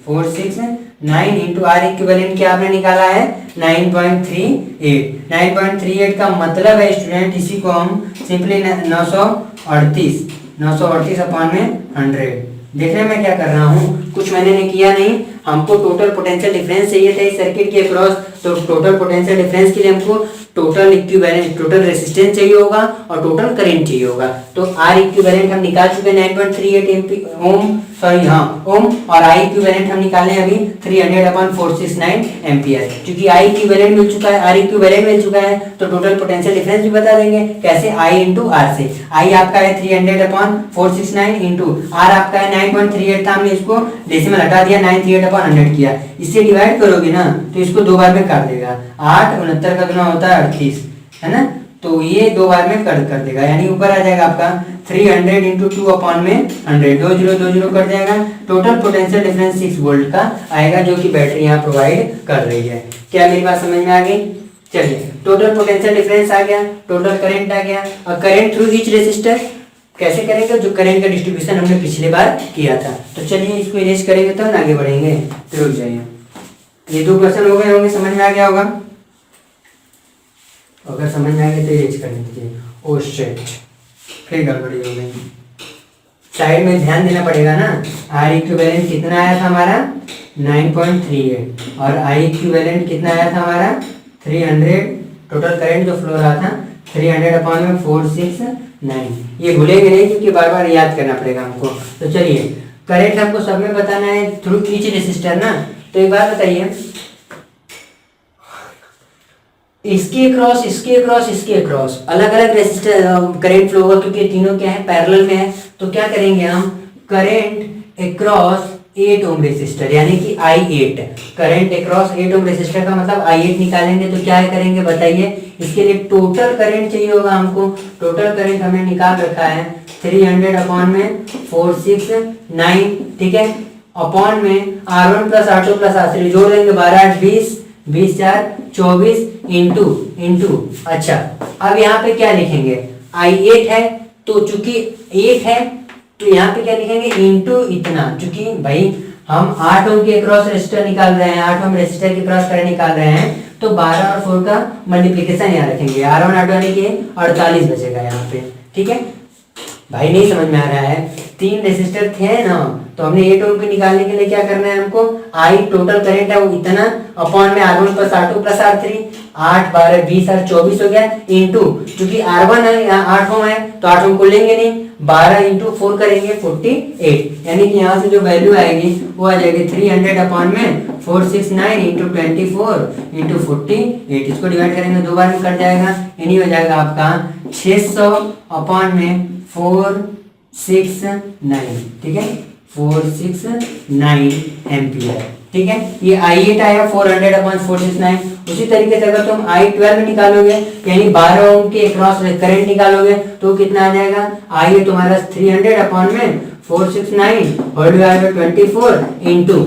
469 इंटू आर इक्विवेलेंट क्या आपने निकाला है 9.38। 9.38 का मतलब है स्टूडेंट, इसी को हम सिंपली 938 अपॉन में 100। देखने में क्या कर रहा हूँ, कुछ मैंने किया नहीं, हमको टोटल पोटेंशियल डिफरेंस चाहिए था इस सर्किट के अक्रॉस। तो टोटल पोटेंशियल डिफरेंस के लिए हमको टोटल इक्विवेलेंट, टोटल रेजिस्टेंस चाहिए होगा और टोटल करंट चाहिए होगा। तो आर इक्विवेलेंट हम निकाल चुके हैं 9.38 ओम, सॉरी हाँ ओम, और आई इक्विवेलेंट हम निकाले अभी 300/469 एम्पियर। क्योंकि आई इक्विवेलेंट मिल चुका है, आर इक्विवेलेंट मिल चुका है, तो टोटल पोटेंशियल डिफरेंस भी बता देंगे। कैसे, आई इंटू आर से। आई आपका है 300/469 इंटू आर आपका है 9.38 था, हमने इसको डेसिमल हटा दिया 938/100 किया। इससे डिवाइड करोगे ना तो इसको 2 बार में कर देगा। 8 69 का गुना होता है 38, है ना, तो ये 2 बार में कर देगा, यानी ऊपर आ जाएगा आपका 300 इंटू 2 अपॉन में 100, 2 0 कट जाएगा। टोटल पोटेंशियल डिफरेंस 6 वोल्ट का आएगा, जो कि बैटरी यहाँ प्रोवाइड कर रही है। क्या मेरी बात समझ में आ गई? चलिए, टोटल पोटेंशियल डिफरेंस आ गया, टोटल करंट आ गया, और करंट थ्रू ईच रेजिस्टर कैसे करेंगे, जो करंट का डिस्ट्रीब्यूशन हमने पिछली बार किया था। तो चलिए इसको इरेज करेंगे तब आगे बढ़ेंगे, तो रुक जाइए। ये 2 क्वेश्चन हो गए होंगे, समझ में आ गया होगा। अगर समझ में आ गया तो इरेज कर लीजिए। ओ शिट, फिर गड़बड़ी हो गई। साइड में ध्यान देना पड़ेगा ना। आर इक्विवेलेंट कितना आया था हमारा 9.38, और आई इक्विवेलेंट कितना आया था हमारा 300। टोटल करंट जो फ्लो रहा था 300/469। ये भूलेंगे नहीं, क्योंकि बार बार याद करना पड़ेगा हमको। तो चलिए, करंट हमको सब में बताना है थ्रू ईच रेजिस्टर ना। तो एक बात बताइए, इसके क्रॉस अलग अलग रेजिस्टर करंट फ्लो होगा, क्योंकि तीनों क्या है, पैरेलल में है। तो क्या करेंगे हम, करंट अक्रॉस 8 ओम रेजिस्टर, यानी कि I8। Current across 8 ohm resistor का मतलब I8 निकालेंगे। तो क्या करेंगे बताइए, इसके लिए टोटल करंट चाहिए होगा हमको। टोटल करंट हमने निकाल रखा है 300/469, ठीक है, अपॉन में R1 plus R2 plus R3 जोड़ देंगे, 12 8 20 20 4 24 इंटू। अच्छा, अब यहाँ पे क्या लिखेंगे, I8 है, तो चूंकि 8 है तो यहाँ पे क्या लिखेंगे, इंटू इतना। चूंकि भाई हम 8 ओम के क्रॉस रेजिस्टर निकाल रहे हैं, 8 ओम रेजिस्टर के क्रॉस करंट निकाल रहे हैं, तो 12 और 4 का मल्टीप्लिकेशन यहाँ रखेंगे, R1 R2 यानी कि 48 बचेगा यहाँ पे, ठीक है। भाई नहीं समझ में आ रहा है, 3 रेजिस्टर थे ना, तो हमने 8 ओम के निकालने के लिए क्या करना है हमको, आई टोटल करंट है वो इतना अपॉन में R1 plus R2 plus R3, 8 12 20 और 24 हो गया, इंटू चूंकि R1 है यहाँ 8 ओम है तो 8 ओम को लेंगे नहीं, 12 इंटू 4 करेंगे 48, यानी कि यहाँ से जो वैल्यू आएगी वो आ जाएगी 300 अपॉन में 469 इंटू 24 इंटू 48, इसको डिवाइड करेंगे 2 बार में कट जाएगा, यानी हो जाएगा आपका 600 अपॉन में 469, ठीक है 469 एम्पियर, ठीक है। ये I8 आया 400 अपॉन 469। उसी तरीके से अगर तुम I12 निकालोगे यानी 12 ओम के अक्रॉस करंट निकालोगे तो कितना आ जाएगा, I8 तुम्हारा 300 अपॉन में 469 होल डिवाइडेड बाय 24 इंटू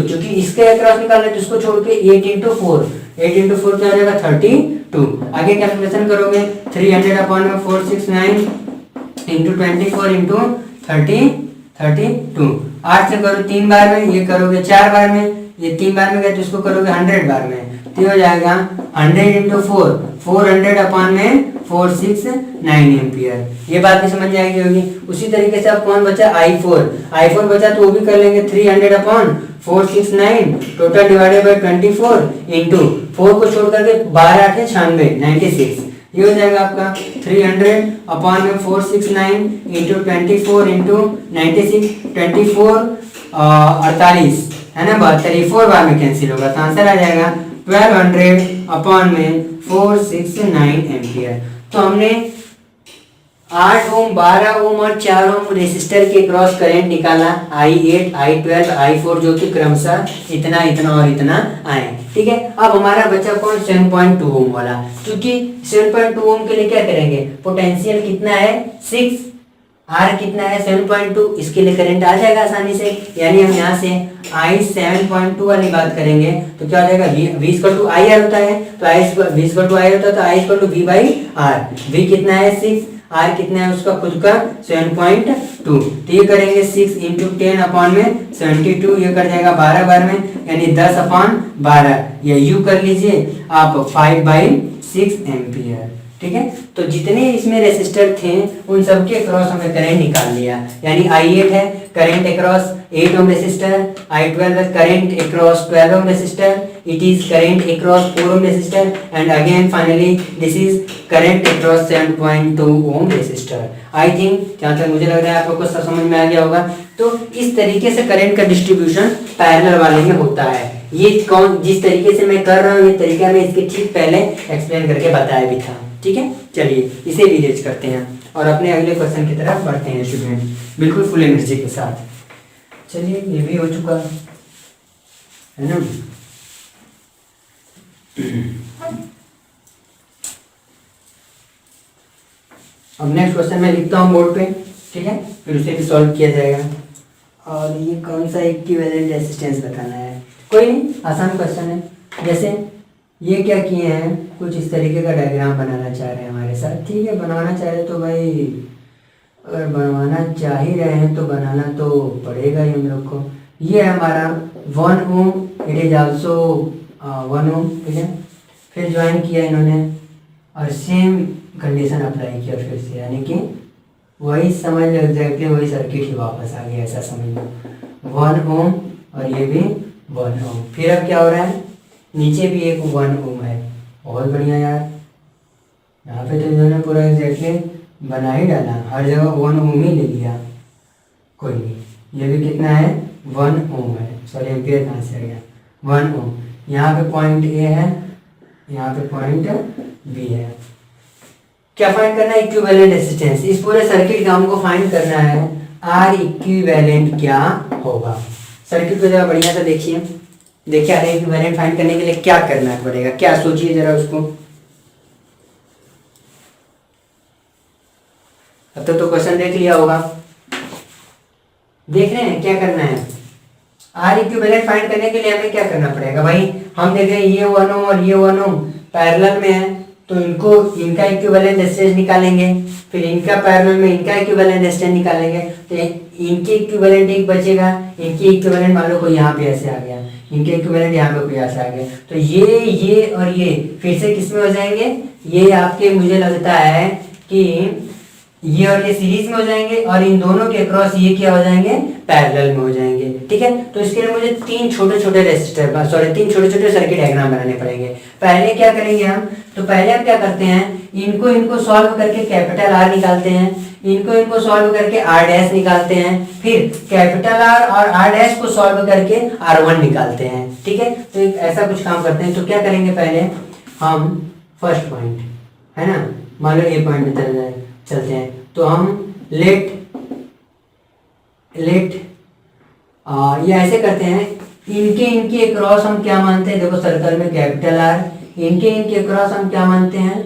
चूंकि इसके अक्रॉस निकालना है तो इसको छोड़ के 8 इंटू 4 क्या हो जाएगा 32। आगे कैलकुलेशन करोगे 300 अपॉन में 469 इंटू 24 इंटू 32, 8 से करो 3 बार में, ये करोगे 4 बार में, ये 3 बार में गए तो इसको करोगे 100 बार में, तो हो जाएगा 100 इंटू 400 अपॉन में 469 एम्पियर। ये बात भी समझ जाएगी होगी। उसी तरीके से अब कौन बचा, I4 बचा तो वो भी कर लेंगे 300 upon 469 total divided by 24 into 4 को छोड़ करके 12 8 96, ये हो जाएगा आपका 300 अपॉन में 469 इंटू 24 इंटू 96, 24 48 है ना, 72, 4 बार में कैंसिल होगा तो आंसर आ जाएगा 1200 अपॉन में 469 एम्पियर। तो हमने 8 ओम 12 ओम और 4 ओम रेसिस्टर के क्रॉस करंट निकाला, I8 I12 I4 जो कि क्रमशः इतना और इतना आए, ठीक है। अब हमारा बचा कौन, 7.2 ओम वाला, क्योंकि 7.2 ओम के लिए क्या करेंगे, पोटेंशियल कितना है 6, R कितना है 7.2, इसके लिए करंट आ जाएगा आसानी से, यानी हम यहाँ से I 7.2 वाली बात करेंगे तो क्या हो जाएगा, V इक्वल टू IR होता है तो V इक्वल टू IR होता है तो I equal to V by R, V कितना है 6, R कितना है उसका खुद का 7.2, तो ये करेंगे 6 इंटू 10 अपॉन में 72, ये कर जाएगा 12 बार में यानी 10 अपॉन 12, या यू कर लीजिए आप 5/6 एम्पियर, ठीक है। तो जितने इसमें रेसिस्टर थे उन सब के अक्रॉस हमने करंट निकाल लिया, यानी I8 है current across 8 ohm resistor, I12 है current across 12 ohm resistor, it is current across 4 ohm resistor and again finally this is current across 7.2 ohm resistor। I think जहाँ तक मुझे लग रहा है आप लोग को सब समझ में आ गया होगा। तो इस तरीके से करंट का डिस्ट्रीब्यूशन पैरेलल वाले में होता है। ये कौन जिस तरीके से मैं कर रहा हूँ ये तरीका मैं इसके ठीक पहले एक्सप्लेन करके बताया भी था, ठीक है। चलिए इसे रीअरेंज करते हैं और अपने अगले क्वेश्चन की तरफ बढ़ते हैं स्टूडेंट, बिल्कुल फुल एनर्जी के साथ। चलिए ये भी हो चुका है ना। अब नेक्स्ट क्वेश्चन मैं लिखता हूँ बोर्ड पे, ठीक है, फिर उसे भी सॉल्व किया जाएगा। और ये कौन सा इक्विवेलेंट रेजिस्टेंस बताना है, कोई नहीं, आसान क्वेश्चन है। जैसे ये क्या किए हैं, कुछ इस तरीके का डायग्राम बनाना चाह रहे हैं हमारे साथ, ठीक है। बनाना चाह रहे तो भाई अगर बनवाना चाह ही रहे हैं तो बनाना तो पड़ेगा ही हम लोग को। ये है हमारा 1 ओम, इट इज आल्सो 1 ओम, ठीक है। फिर ज्वाइन किया इन्होंने और सेम कंडीशन अप्लाई किया फिर से, यानी कि वही समझ लो एग्जैक्टली वही सर्किट ही वापस आ गया, ऐसा समझ लो 1 ओम और ये भी 1 ओम। फिर अब क्या हो रहा है, नीचे भी एक 1 ओम है, बहुत बढ़िया यार। यहाँ पे तो इन्होंने पूरा एग्जैक्टली बना ही डाला, हर जगह 1 ओम ही ले लिया, कोई नहीं। ये भी कितना है 1 ओम है, सॉरी एम्पियर कहाँ से आ गया, 1 ओम। यहाँ पे पॉइंट ए है, यहाँ पे पॉइंट बी है। क्या फाइंड करना है, इक्विवेलेंट रेजिस्टेंस। इस पूरे सर्किट का हमको फाइंड करना है आर इक्विवेलेंट क्या होगा। सर्किट को जरा बढ़िया से देखिए, देखिए आर इक्विवेलेंट फाइंड करने के लिए क्या करना पड़ेगा, क्या सोचिए जरा उसको। अब तो क्वेश्चन देख लिया होगा, देख रहे हैं क्या करना है। आर इक्विवेलेंट फाइंड करने के लिए हमें क्या करना पड़ेगा भाई, हम देख रहे हैं ये 1 ओम और ये 1 ओम पैरेलल में है तो इनको इनका इक्विवेलेंट रेजिस्टेंस निकालेंगे, फिर इनका पैरेलल में इनका इक्विवेलेंट रेजिस्टेंस निकालेंगे तो इनके इक्विवेलेंट एक बचेगा, इनके इक्विवेलेंट मान लो कोई यहाँ पे ऐसे आ गया, इनके इक्विवेलेंट यहाँ पे कोई ऐसे आ गया, तो ये और ये फिर से किस में हो जाएंगे, ये आपके मुझे लगता है कि ये और ये सीरीज में हो जाएंगे और इन दोनों के अक्रॉस ये क्या हो जाएंगे, पैरेलल में हो जाएंगे। ठीक है, तो इसके लिए मुझे तीन छोटे छोटे सर्किट डायग्राम बनाने पड़ेंगे। पहले क्या करेंगे हम, तो पहले हम क्या करते हैं, इनको सॉल्व करके कैपिटल आर निकालते हैं, इनको सॉल्व करके आर डैश निकालते हैं, फिर कैपिटल आर और आर डैश को सॉल्व करके R1 निकालते हैं। ठीक है, तो एक ऐसा कुछ काम करते हैं। तो क्या करेंगे, पहले हम फर्स्ट पॉइंट है ना, मान लो ए पॉइंट में चलते हैं, तो हम लेट ये ऐसे करते हैं, इनके अक्रॉस हम क्या मानते हैं, देखो सर्कल में कैपिटल आर, इनके अक्रॉस हम क्या मानते हैं,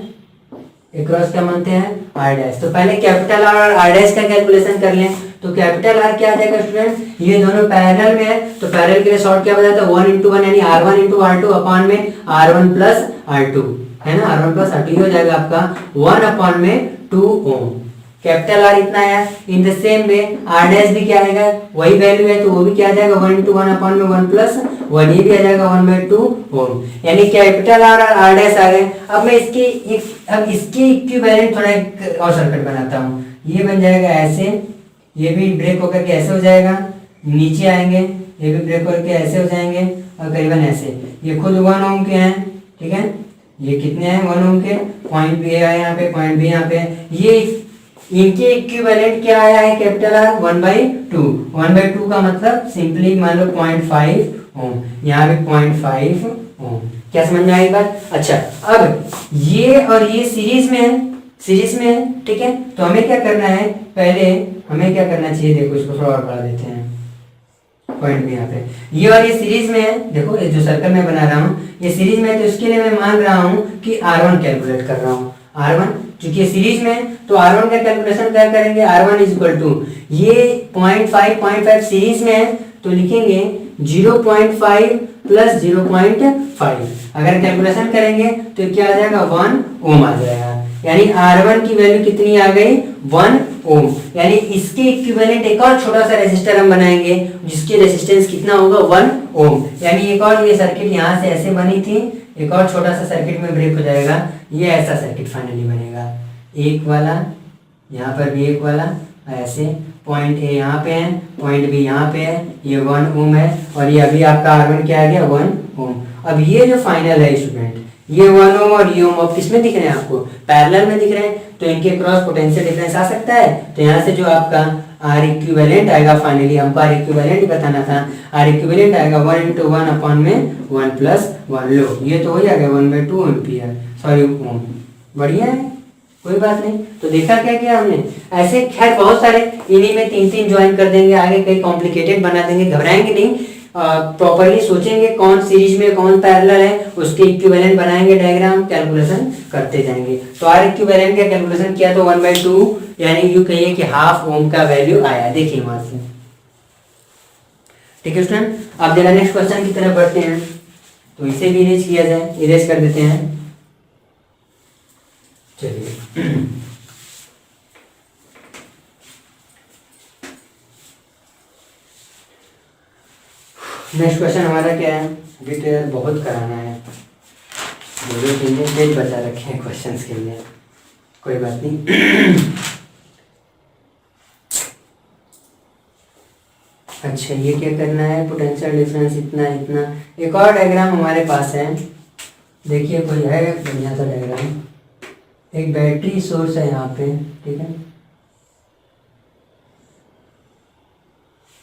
अक्रॉस क्या मानते हैं, आर डैश। तो पहले कैपिटल आर और आर डैश का कैलकुलेशन कर लें। तो कैपिटल आर क्या आ जाएगा स्टूडेंट, ये दोनों पैरेलल में है, तो पैरेलल के लिए शॉर्ट क्या बताता है, 1 × 1 यानी R1 × R2 अपॉन में R1 + R2 है ना, R1 + R2 हो जाएगा आपका 1 अपॉन में 2 ओम। कैपिटल आर इतना है। In the same way R dash भी क्या आएगा, वही वैल्यू है, तो वो भी क्या आ जाएगा 1 × 1 अपॉन में 1 + 1, ये भी आ जाएगा 1/2 ओम। यानी कैपिटल आर और आर डैश आ गए। अब मैं इसके इक्विवेलेंट थोड़ा एक और सर्किट बनाता हूँ। ये बन जाएगा ऐसे, ये भी ब्रेक होकर के ऐसे हो जाएगा, नीचे आएंगे, ये भी ब्रेक होकर के ऐसे हो जाएंगे और करीबन ऐसे। ये खुद 1 ओम के हैं। ठीक है, ये कितने हैं 1 ओम के, पॉइंट भी है यहाँ पे, पॉइंट भी यहाँ पे। ये इनके इक्विवेलेंट क्या आया है, कैपिटल आर 1/2। 1/2 का मतलब सिंपली मान लो 0.5 ओम, यहाँ भी 0.5 ओम। क्या समझ में आई बात? अच्छा, अब ये और ये सीरीज में है। ठीक है, तो हमें क्या करना है, पहले हमें क्या करना चाहिए, देखो इसको थोड़ा और बढ़ा देते हैं, पॉइंट भी यहाँ पे, ये और ये सीरीज में है। देखो ये जो सर्कल मैं बना रहा हूँ ये सीरीज में है, तो इसके लिए मैं मान रहा हूँ कि R1 कैलकुलेट कर रहा हूँ। R1 चूंकि सीरीज में, तो R1 का कैलकुलेशन क्या करेंगे, R1 = ये 0.5 सीरीज में है, तो लिखेंगे 0.5 + 0.5। अगर कैलकुलेशन करेंगे तो क्या आ जाएगा, 1 ओम आ जाएगा। यानी R1 की वैल्यू कितनी आ गई, 1 ओम। यानी इसके इक्विवेलेंट एक और छोटा सा रेजिस्टर हम बनाएंगे जिसकी रेजिस्टेंस कितना होगा, 1 ओम। यानी एक और ये सर्किट यहाँ से ऐसे बनी थी, एक और छोटा सा सर्किट में ब्रेक हो जाएगा, ये ऐसा सर्किट फाइनली बनेगा। एक वाला यहाँ पर भी, एक वाला ऐसे, पॉइंट ए यहाँ पे है, पॉइंट बी यहाँ पे है, ये 1 ओम है, और ये अभी आपका R1 क्या आ गया, 1 ओम। अब ये जो फाइनल है स्टूडेंट, ये 1 ओम और ये ओम अब किसमें दिख रहे हैं आपको, पैरेलल में दिख रहे हैं, तो इनके क्रॉस पोटेंशियल डिफरेंस आ सकता है। तो यहाँ से जो आपका R इक्विवेलेंट आएगा, फाइनली हमको R इक्विवेलेंट बताना था, R इक्विवेलेंट आएगा 1 × 1 अपॉन में 1 + 1। लो ये तो हो जाएगा 1/2 एम्पियर, सॉरी ओम। बढ़िया है, कोई बात नहीं। तो देखा क्या किया हमने, ऐसे खैर बहुत सारे, इन्हीं में 3 ज्वाइन कर देंगे, आगे कई कॉम्प्लिकेटेड बना देंगे, घबराएंगे नहीं, प्रॉपरली सोचेंगे कौन सीरीज में कौन पैरेलल है, उसके इक्विवेलेंट बनाएंगे, डायग्राम कैलकुलेशन करते जाएंगे। तो R इक्विवेलेंट का कैलकुलेशन किया तो 1/2, यानी यूं कहिए कि ½ ओम का वैल्यू आया। देखिए वहां से, ठीक है स्टूडेंट। अब जरा नेक्स्ट क्वेश्चन की तरफ बढ़ते हैं, तो इसे भी इरेज किया जाए, इरेज कर देते हैं। चलिए नेक्स्ट क्वेश्चन हमारा क्या है, अभी तो यार बहुत कराना है, 2-3 पेज बचा रखे हैं क्वेश्चंस के लिए, कोई बात नहीं। अच्छा, ये क्या करना है, पोटेंशियल डिफरेंस इतना इतना। एक और डायग्राम हमारे पास है, देखिए कोई है बढ़िया सा डायग्राम। एक बैटरी सोर्स है यहाँ पे, ठीक है,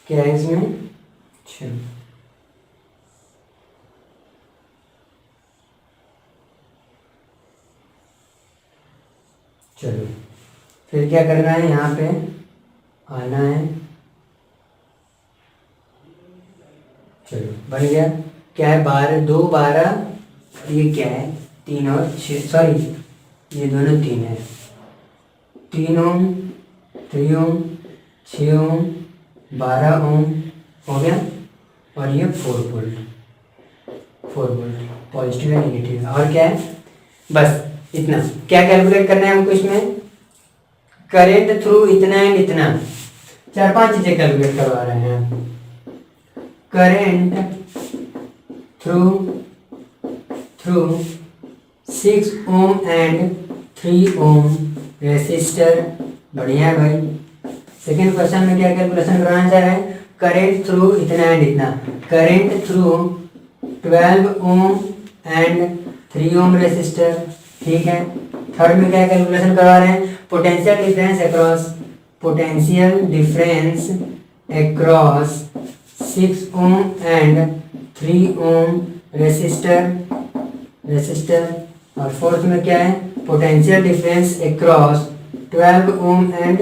क्या है इसमें, अच्छा चलो, फिर क्या करना है, यहाँ पे आना है। चलो बन गया, क्या है 12 2 12, ये क्या है 3 और 6, सॉरी ये दोनों 3 है, 3 ओम 3 ओम 6 ओम 12 ओम हो गया, और ये 4 वोल्ट पॉजिटिव है नेगेटिव है। और क्या है, बस इतना। क्या कैलकुलेट करना है हमको इसमें, करंट थ्रू इतना एंड इतना, 4-5 चीजें कैलकुलेट करवा रहे हैं। Current through 6 ohm and 3 ohm resistor बढ़िया है भाई। सेकेंड क्वेश्चन में क्या कैलकुलेशन कराना चाह रहा है, करेंट थ्रू इतना एंड इतना, current through 12 ohm and 3 ohm resistor, ठीक है। थर्ड में क्या कैलकुलेशन करवा रहे हैं, potential difference across, potential difference across 6 ohm and 3 ohm resistor. और फोर्थ में क्या है, potential difference across 12 ohm and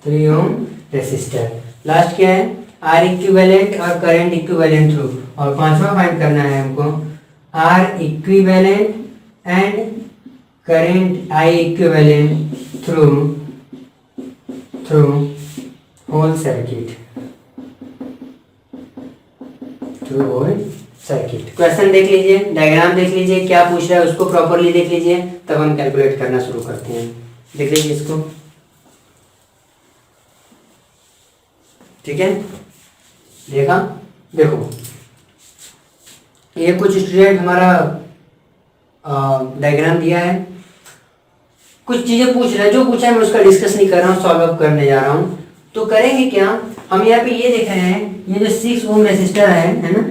3 ohm resistor. Last क्या है, आर इक्विवेलेंट और करंट इक्विवेलेंट थ्रू। और पांचवा फाइंड करना है हमको, are equivalent and current I equivalent through whole circuit, through whole circuit. Question देख लीजिए, डायग्राम देख लीजिए, क्या पूछ रहा है उसको प्रॉपरली देख लीजिए, तब हम कैलकुलेट करना शुरू करते हैं। देख लीजिए इसको, ठीक है। देखा, देखो ये कुछ स्टूडेंट हमारा डायग्राम दिया है, कुछ चीजें पूछ रहे हैं, जो पूछा है मैं उसका डिस्कस नहीं कर रहा हूँ, सॉल्व अप करने जा रहा हूँ। तो करेंगे क्या, हम यहाँ पे ये देख रहे हैं, ये जो 6 ओम रेसिस्टर है ना,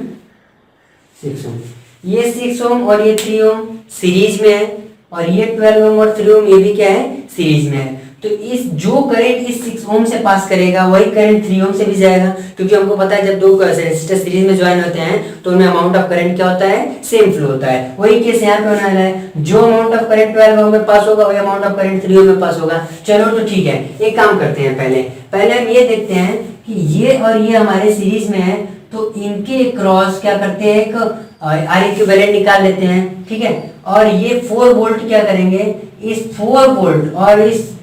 6 ओम, ये 6 ओम और ये 3 ओम सीरीज में है, और ये 12 ओम और 3 ओम ये भी क्या है, सीरीज में है। तो इस जो करंट इस 6 ओम से पास करेगा वही करंट 3 ओम से भी जाएगा, क्योंकि हमको पता है जब दो रेसिस्टर सीरीज में ज्वाइन होते हैं तो उनमें अमाउंट ऑफ करंट क्या होता है, सेम फ्लो होता है। वही केस यहाँ पे होने वाला है, जो अमाउंट ऑफ करंट 12 ओम में पास होगा वही अमाउंट ऑफ करंट 3 ओम में पास होगा। चलो तो ठीक है, एक काम करते हैं, पहले हम ये देखते हैं कि ये और ये हमारे सीरीज में है, तो इनके क्रॉस क्या करते हैं, एक आर इक्विवेलेंट निकाल लेते हैं, ठीक है। और ये 4 वोल्ट क्या करेंगे, इस 4 वोल्ट और इस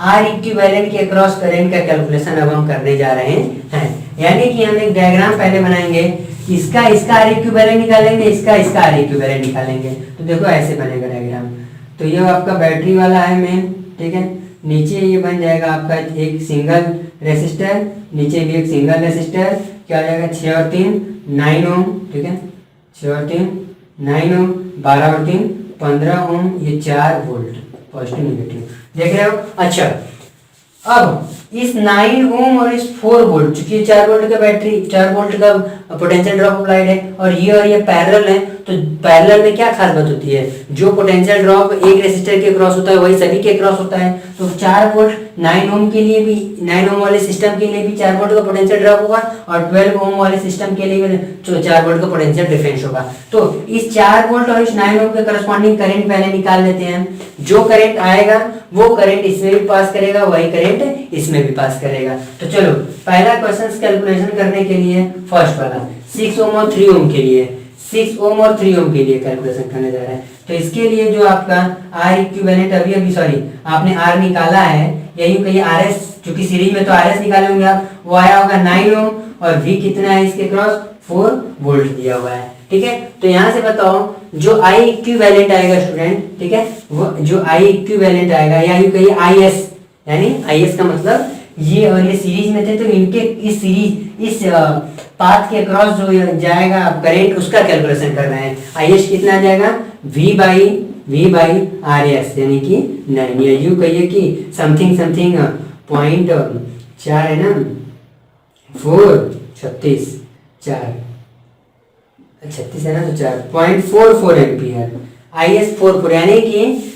आर इक्विवेलेंट के क्रॉस करंट का कैलकुलेशन अब हम करने जा रहे हैं। यानी कि हम एक डायग्राम पहले बनाएंगे, इसका आर इक्विवेलेंट निकालेंगे, इसका आर इक्विवेलेंट निकालेंगे। तो देखो ऐसे बनेगा डायग्राम। तो ये आपका बैटरी वाला है मेन, ठीक है। नीचे ये बन जाएगा आपका एक सिंगल रेसिस्टर, नीचे भी एक सिंगल रेसिस्टर, क्या हो जाएगा 6 और 3 9 ओम, ठीक है। 6 और 3 9 ओम, 12 और 3 15 ओम, ये 4 वोल्ट पॉजिटिव नेगेटिव, देख रहे हो। अच्छा, अब इस 9 ओम और इस 4 वोल्ट, चूंकि 4 वोल्ट का बैटरी, 4 वोल्ट का पोटेंशियल ड्रॉप अप्लाइड है, और ये पैरेलल है, तो पैरेलल में क्या खास बात होती है, जो पोटेंशियल ड्रॉप एक रेसिस्टर के क्रॉस होता है वही सभी के क्रॉस होता है। तो 4 वोल्ट 9 ओम के लिए भी, 9 ओम वाले सिस्टम के लिए भी 4 वोल्ट का पोटेंशियल ड्रॉप होगा, और 12 ओम वाले सिस्टम के लिए भी 4 वोल्ट का पोटेंशियल डिफरेंस होगा। तो इस 4 वोल्ट और इस 9 ओम के करस्पॉन्डिंग करंट पहले निकाल लेते हैं। जो करंट आएगा वो करंट इसमें भी पास करेगा, वही करंट इसमें भी पास करेगा। तो चलो पहला क्वेश्चन कैलकुलेशन करने के लिए, फर्स्ट वाला 6 ओम और 3 ओम के लिए, 6 ओम और 3 ओम के लिए कैलकुलेशन करने जा रहे हैं। तो इसके लिए जो आपका आर इक्विवेलेंट अभी सॉरी आपने आर निकाला है, यही कहिए आर एस, चूंकि सीरीज में तो आर एस निकाले होंगे आप, वो आया होगा 9 ओम, और वी कितना है इसके क्रॉस 4 वोल्ट दिया हुआ है, ठीक है। तो यहाँ से बताओ जो आई इक्विवेलेंट आएगा स्टूडेंट, ठीक है, वो जो आई इक्विवेलेंट आएगा, या यूं कहिए आई एस, यानी आई एस का मतलब ये और ये सीरीज में थे, तो इनके इस सीरीज इस पाथ के क्रॉस जो जाएगा करंट, उसका कैलकुलेशन कर रहे हैं। आई एस कितना आ जाएगा, वी बाई आर एस, यानी कि 9, या यूं कहिए कि समथिंग 0.4 है ना, 4 36 4 36 है ना, तो 4.44 एम्पियर, आई एस 44, यानी कि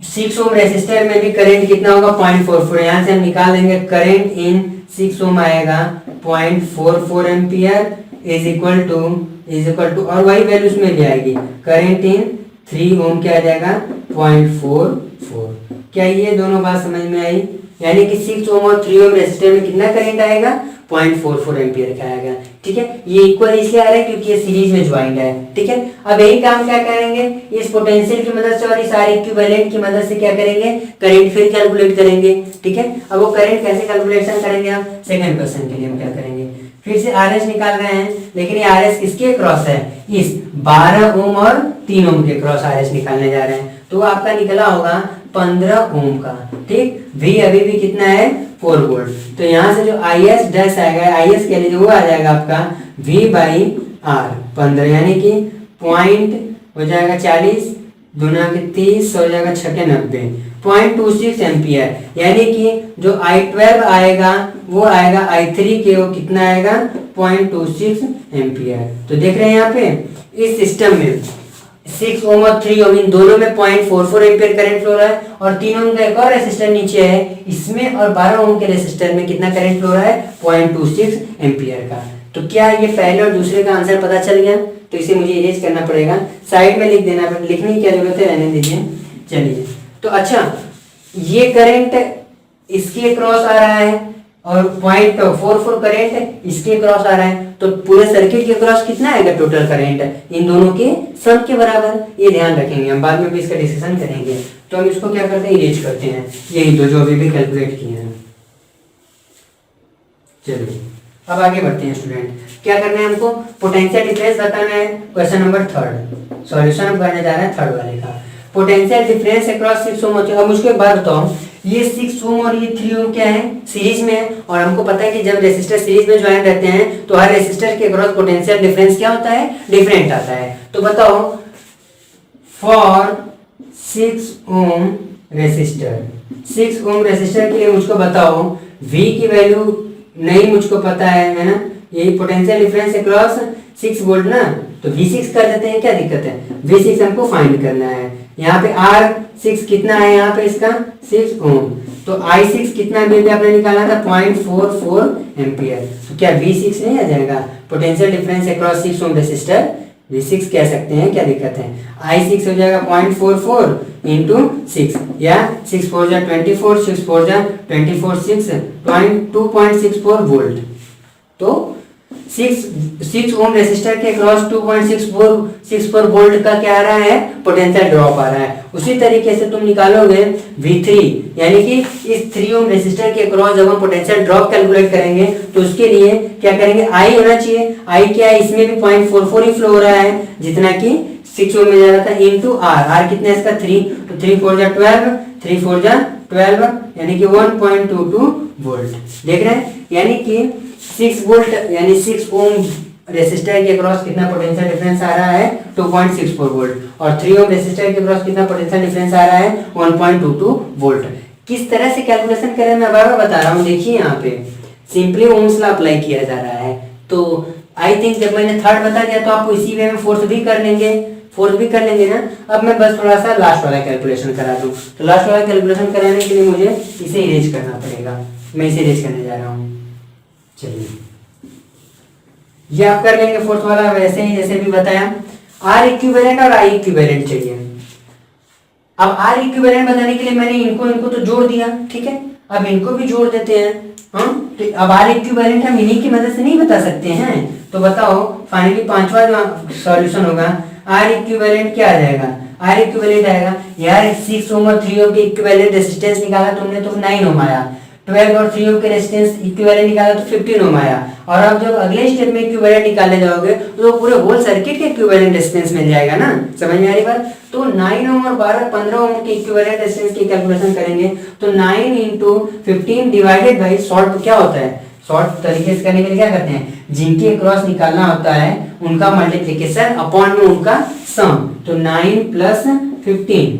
6 ओम रेसिस्टर में भी करंट कितना होगा 0.44। यहाँ से हम निकाल लेंगे करंट इन 6 ओम आएगा 0.44 एम्पियर इज इक्वल टू और वही वैल्यू उसमें भी आएगी, करंट इन 3 ओम क्या आ जाएगा 0.44। क्या ये दोनों बात समझ में आई, यानी कि 6 ओम और 3 ओम रेसिस्टर में कितना करंट आएगा 0.44 एम्पियर का आएगा, ठीक है। ये इक्वल इसलिए आ रहा है क्योंकि ये सीरीज में ज्वाइंट है, ठीक है। अब यही काम क्या करेंगे, इस पोटेंशियल की मदद से और इस आर इक्विवेलेंट की मदद से क्या करेंगे, करंट फिर कैलकुलेट करेंगे, ठीक है। अब वो करंट कैसे कैलकुलेशन करेंगे हम, सेकंड क्वेश्चन के लिए हम क्या करेंगे, फिर से आर एस निकाल रहे हैं, लेकिन ये आर एस किसके क्रॉस है, इस 12 ओम और 3 ओम के क्रॉस आर एस निकालने जा रहे हैं। तो आपका निकला होगा 15 ओम का, ठीक। वी अभी भी कितना है 4 वोल्ट। तो यहाँ से जो आई एस डैश आएगा, आई एस के लिए जो वो आ जाएगा आपका V बाई आर 15, यानी कि पॉइंट हो जाएगा 40 दूना के 30 हो जाएगा 6 के 90, 0.26 एम्पियर, यानी कि जो I12 आएगा वो आएगा I3 के, वो कितना आएगा 0.26 एम्पियर। तो देख रहे हैं यहाँ पे इस सिस्टम में 6 ओम और 3 ओम इन दोनों में 0.44 एम्पियर करंट फ्लो रहा है, और 3 ओम का एक और रेसिस्टर नीचे है इसमें, और 12 ओम के रेसिस्टर में कितना करंट फ्लो रहा है 0.26 एम्पियर का। तो क्या ये पहले और दूसरे का आंसर पता चल गया? तो इसे मुझे इरेज करना पड़ेगा, साइड में लिख देना, लिखने की क्या जरूरत है, रहने दीजिए। चलिए, तो अच्छा ये करंट इसके क्रॉस आ रहा है और 0.44 करंट इसके क्रॉस आ रहा है, तो पूरे सर्किट के क्रॉस कितना आएगा टोटल करंट इन दोनों के सम के बराबर। ये ध्यान रखेंगे, हम बाद में भी इसका डिस्कशन करेंगे। तो हम इसको क्या करते हैं, इरेज करते हैं, यही दो जो अभी भी कैलकुलेट किए हैं। चलिए अब आगे बढ़ते हैं स्टूडेंट, क्या करना है हमको, पोटेंशियल डिफरेंस बताना है। क्वेश्चन नंबर 3 सॉल्यूशन हम करने जा रहे हैं 3rd वाले का। पोटेंशियल डिफरेंस अक्रॉस 6 ओम होती है। अब मुझको एक बात बताओ, ये 6 ओम और ये 3 ओम क्या है, सीरीज में है, और हमको पता है कि जब रेसिस्टर सीरीज में ज्वाइन रहते हैं तो हर रेसिस्टर के अक्रॉस पोटेंशियल डिफरेंस क्या होता है, डिफरेंट आता है। तो बताओ for 6 ohm resistor, 6 ohm resistor के लिए मुझको बताओ V की वैल्यू नहीं मुझको पता है ना, यही पोटेंशियल डिफरेंस अक्रॉस 6 वोल्ट ना, तो V6 कर देते हैं, क्या दिक्कत है, V6 हमको फाइंड करना है। यहाँ पे R6 कितना है, यहाँ पे इसका 6 ओम, तो I6 कितना बेबी आपने निकाला था 0.44 एम्पियर, तो क्या V6 नहीं आ जाएगा, potential difference across 6 ohm resistor V6 कह सकते हैं, क्या दिक्कत है। I6 हो जाएगा 0.44 इंटू 6, या 6 4 जा 24, 6 4 जा 24, 2.64 वोल्ट। तो 6 ओम रेसिस्टर के क्रॉस 2.64 वोल्ट का क्या आ रहा है, पोटेंशियल ड्रॉप आ रहा है। उसी तरीके से तुम निकालोगे V3, यानी कि इस 3 ओम रेसिस्टर के क्रॉस जब हम पोटेंशियल ड्रॉप कैलकुलेट करेंगे तो उसके लिए क्या करेंगे, I होना चाहिए। I क्या है, इसमें भी 0.44 ही फ्लो हो रहा है जितना कि 6 ओम में जा रहा था, इंटू R कितना है इसका 3, तो 3 4 जा 12, 3 4 जा 12, यानी कि 1.22 वोल्ट। देख रहे हैं, यानी कि 6 वोल्ट यानी 6 ओम रेसिस्टर के क्रॉस कितना पोटेंशियल डिफरेंस आ रहा है 2.64 वोल्ट, और 3 ओम रेसिस्टर के क्रॉस कितना पोटेंशियल डिफरेंस आ रहा है 1.22 वोल्ट। किस तरह से कैलकुलेशन करें मैं बार बार बता रहा हूँ। देखिए यहाँ पे सिंपली ओम्स लॉ अप्लाई किया जा रहा है, तो आई थिंक जब मैंने 3rd बता दिया तो आपको इसी वे में 4th भी कर लेंगे, 4th भी कर लेंगे ना। अब मैं बस थोड़ा सा लास्ट वाला कैलकुलेशन करा दूं, तो लास्ट वाला कैलकुलेशन कराने के लिए मुझे इसे इरेज करना पड़ेगा, मैं इसे इरेज करने जा रहा हूँ। चलिए ये आप कर लेंगे 4th वाला वैसे ही जैसे भी बताया। R इक्विवेलेंट और I इक्विवेलेंट चाहिए। अब R इक्विवेलेंट बताने के लिए मैंने इनको तो जोड़ दिया, ठीक है, अब इनको भी जोड़ देते हैं। हाँ, तो अब R इक्विवेलेंट हम इन्हीं की मदद से नहीं बता सकते हैं, तो बताओ फाइनली 5वां जो सॉल्यूशन होगा R इक्विवेलेंट क्या आ जाएगा, R इक्विवेलेंट आएगा यार 6 ओम और 3 ओम के इक्विवेलेंट रेजिस्टेंस निकाला तुमने तो 9 ओम आया, 12 और 3 ओम के रेजिस्टेंस इक्विवेलेंट निकाला तो 15 ओम आया, और अब जब अगले स्टेप में इक्विवेलेंट निकालने जाओगे तो पूरे होल सर्किट के इक्विवेलेंट रेजिस्टेंस मिल जाएगा ना। समझ में आ रही बात। तो 9 ओम और 12 15 ओम के इक्विवेलेंट रेजिस्टेंस की कैलकुलेशन करेंगे तो 9 इंटू 15 डिवाइडेड बाई शॉर्ट क्या होता है, शॉर्ट तरीके से करने के लिए क्या करते हैं, जिनके क्रॉस निकालना होता है उनका मल्टीप्लिकेशन अपॉन में उनका सम, तो 9 प्लस 15,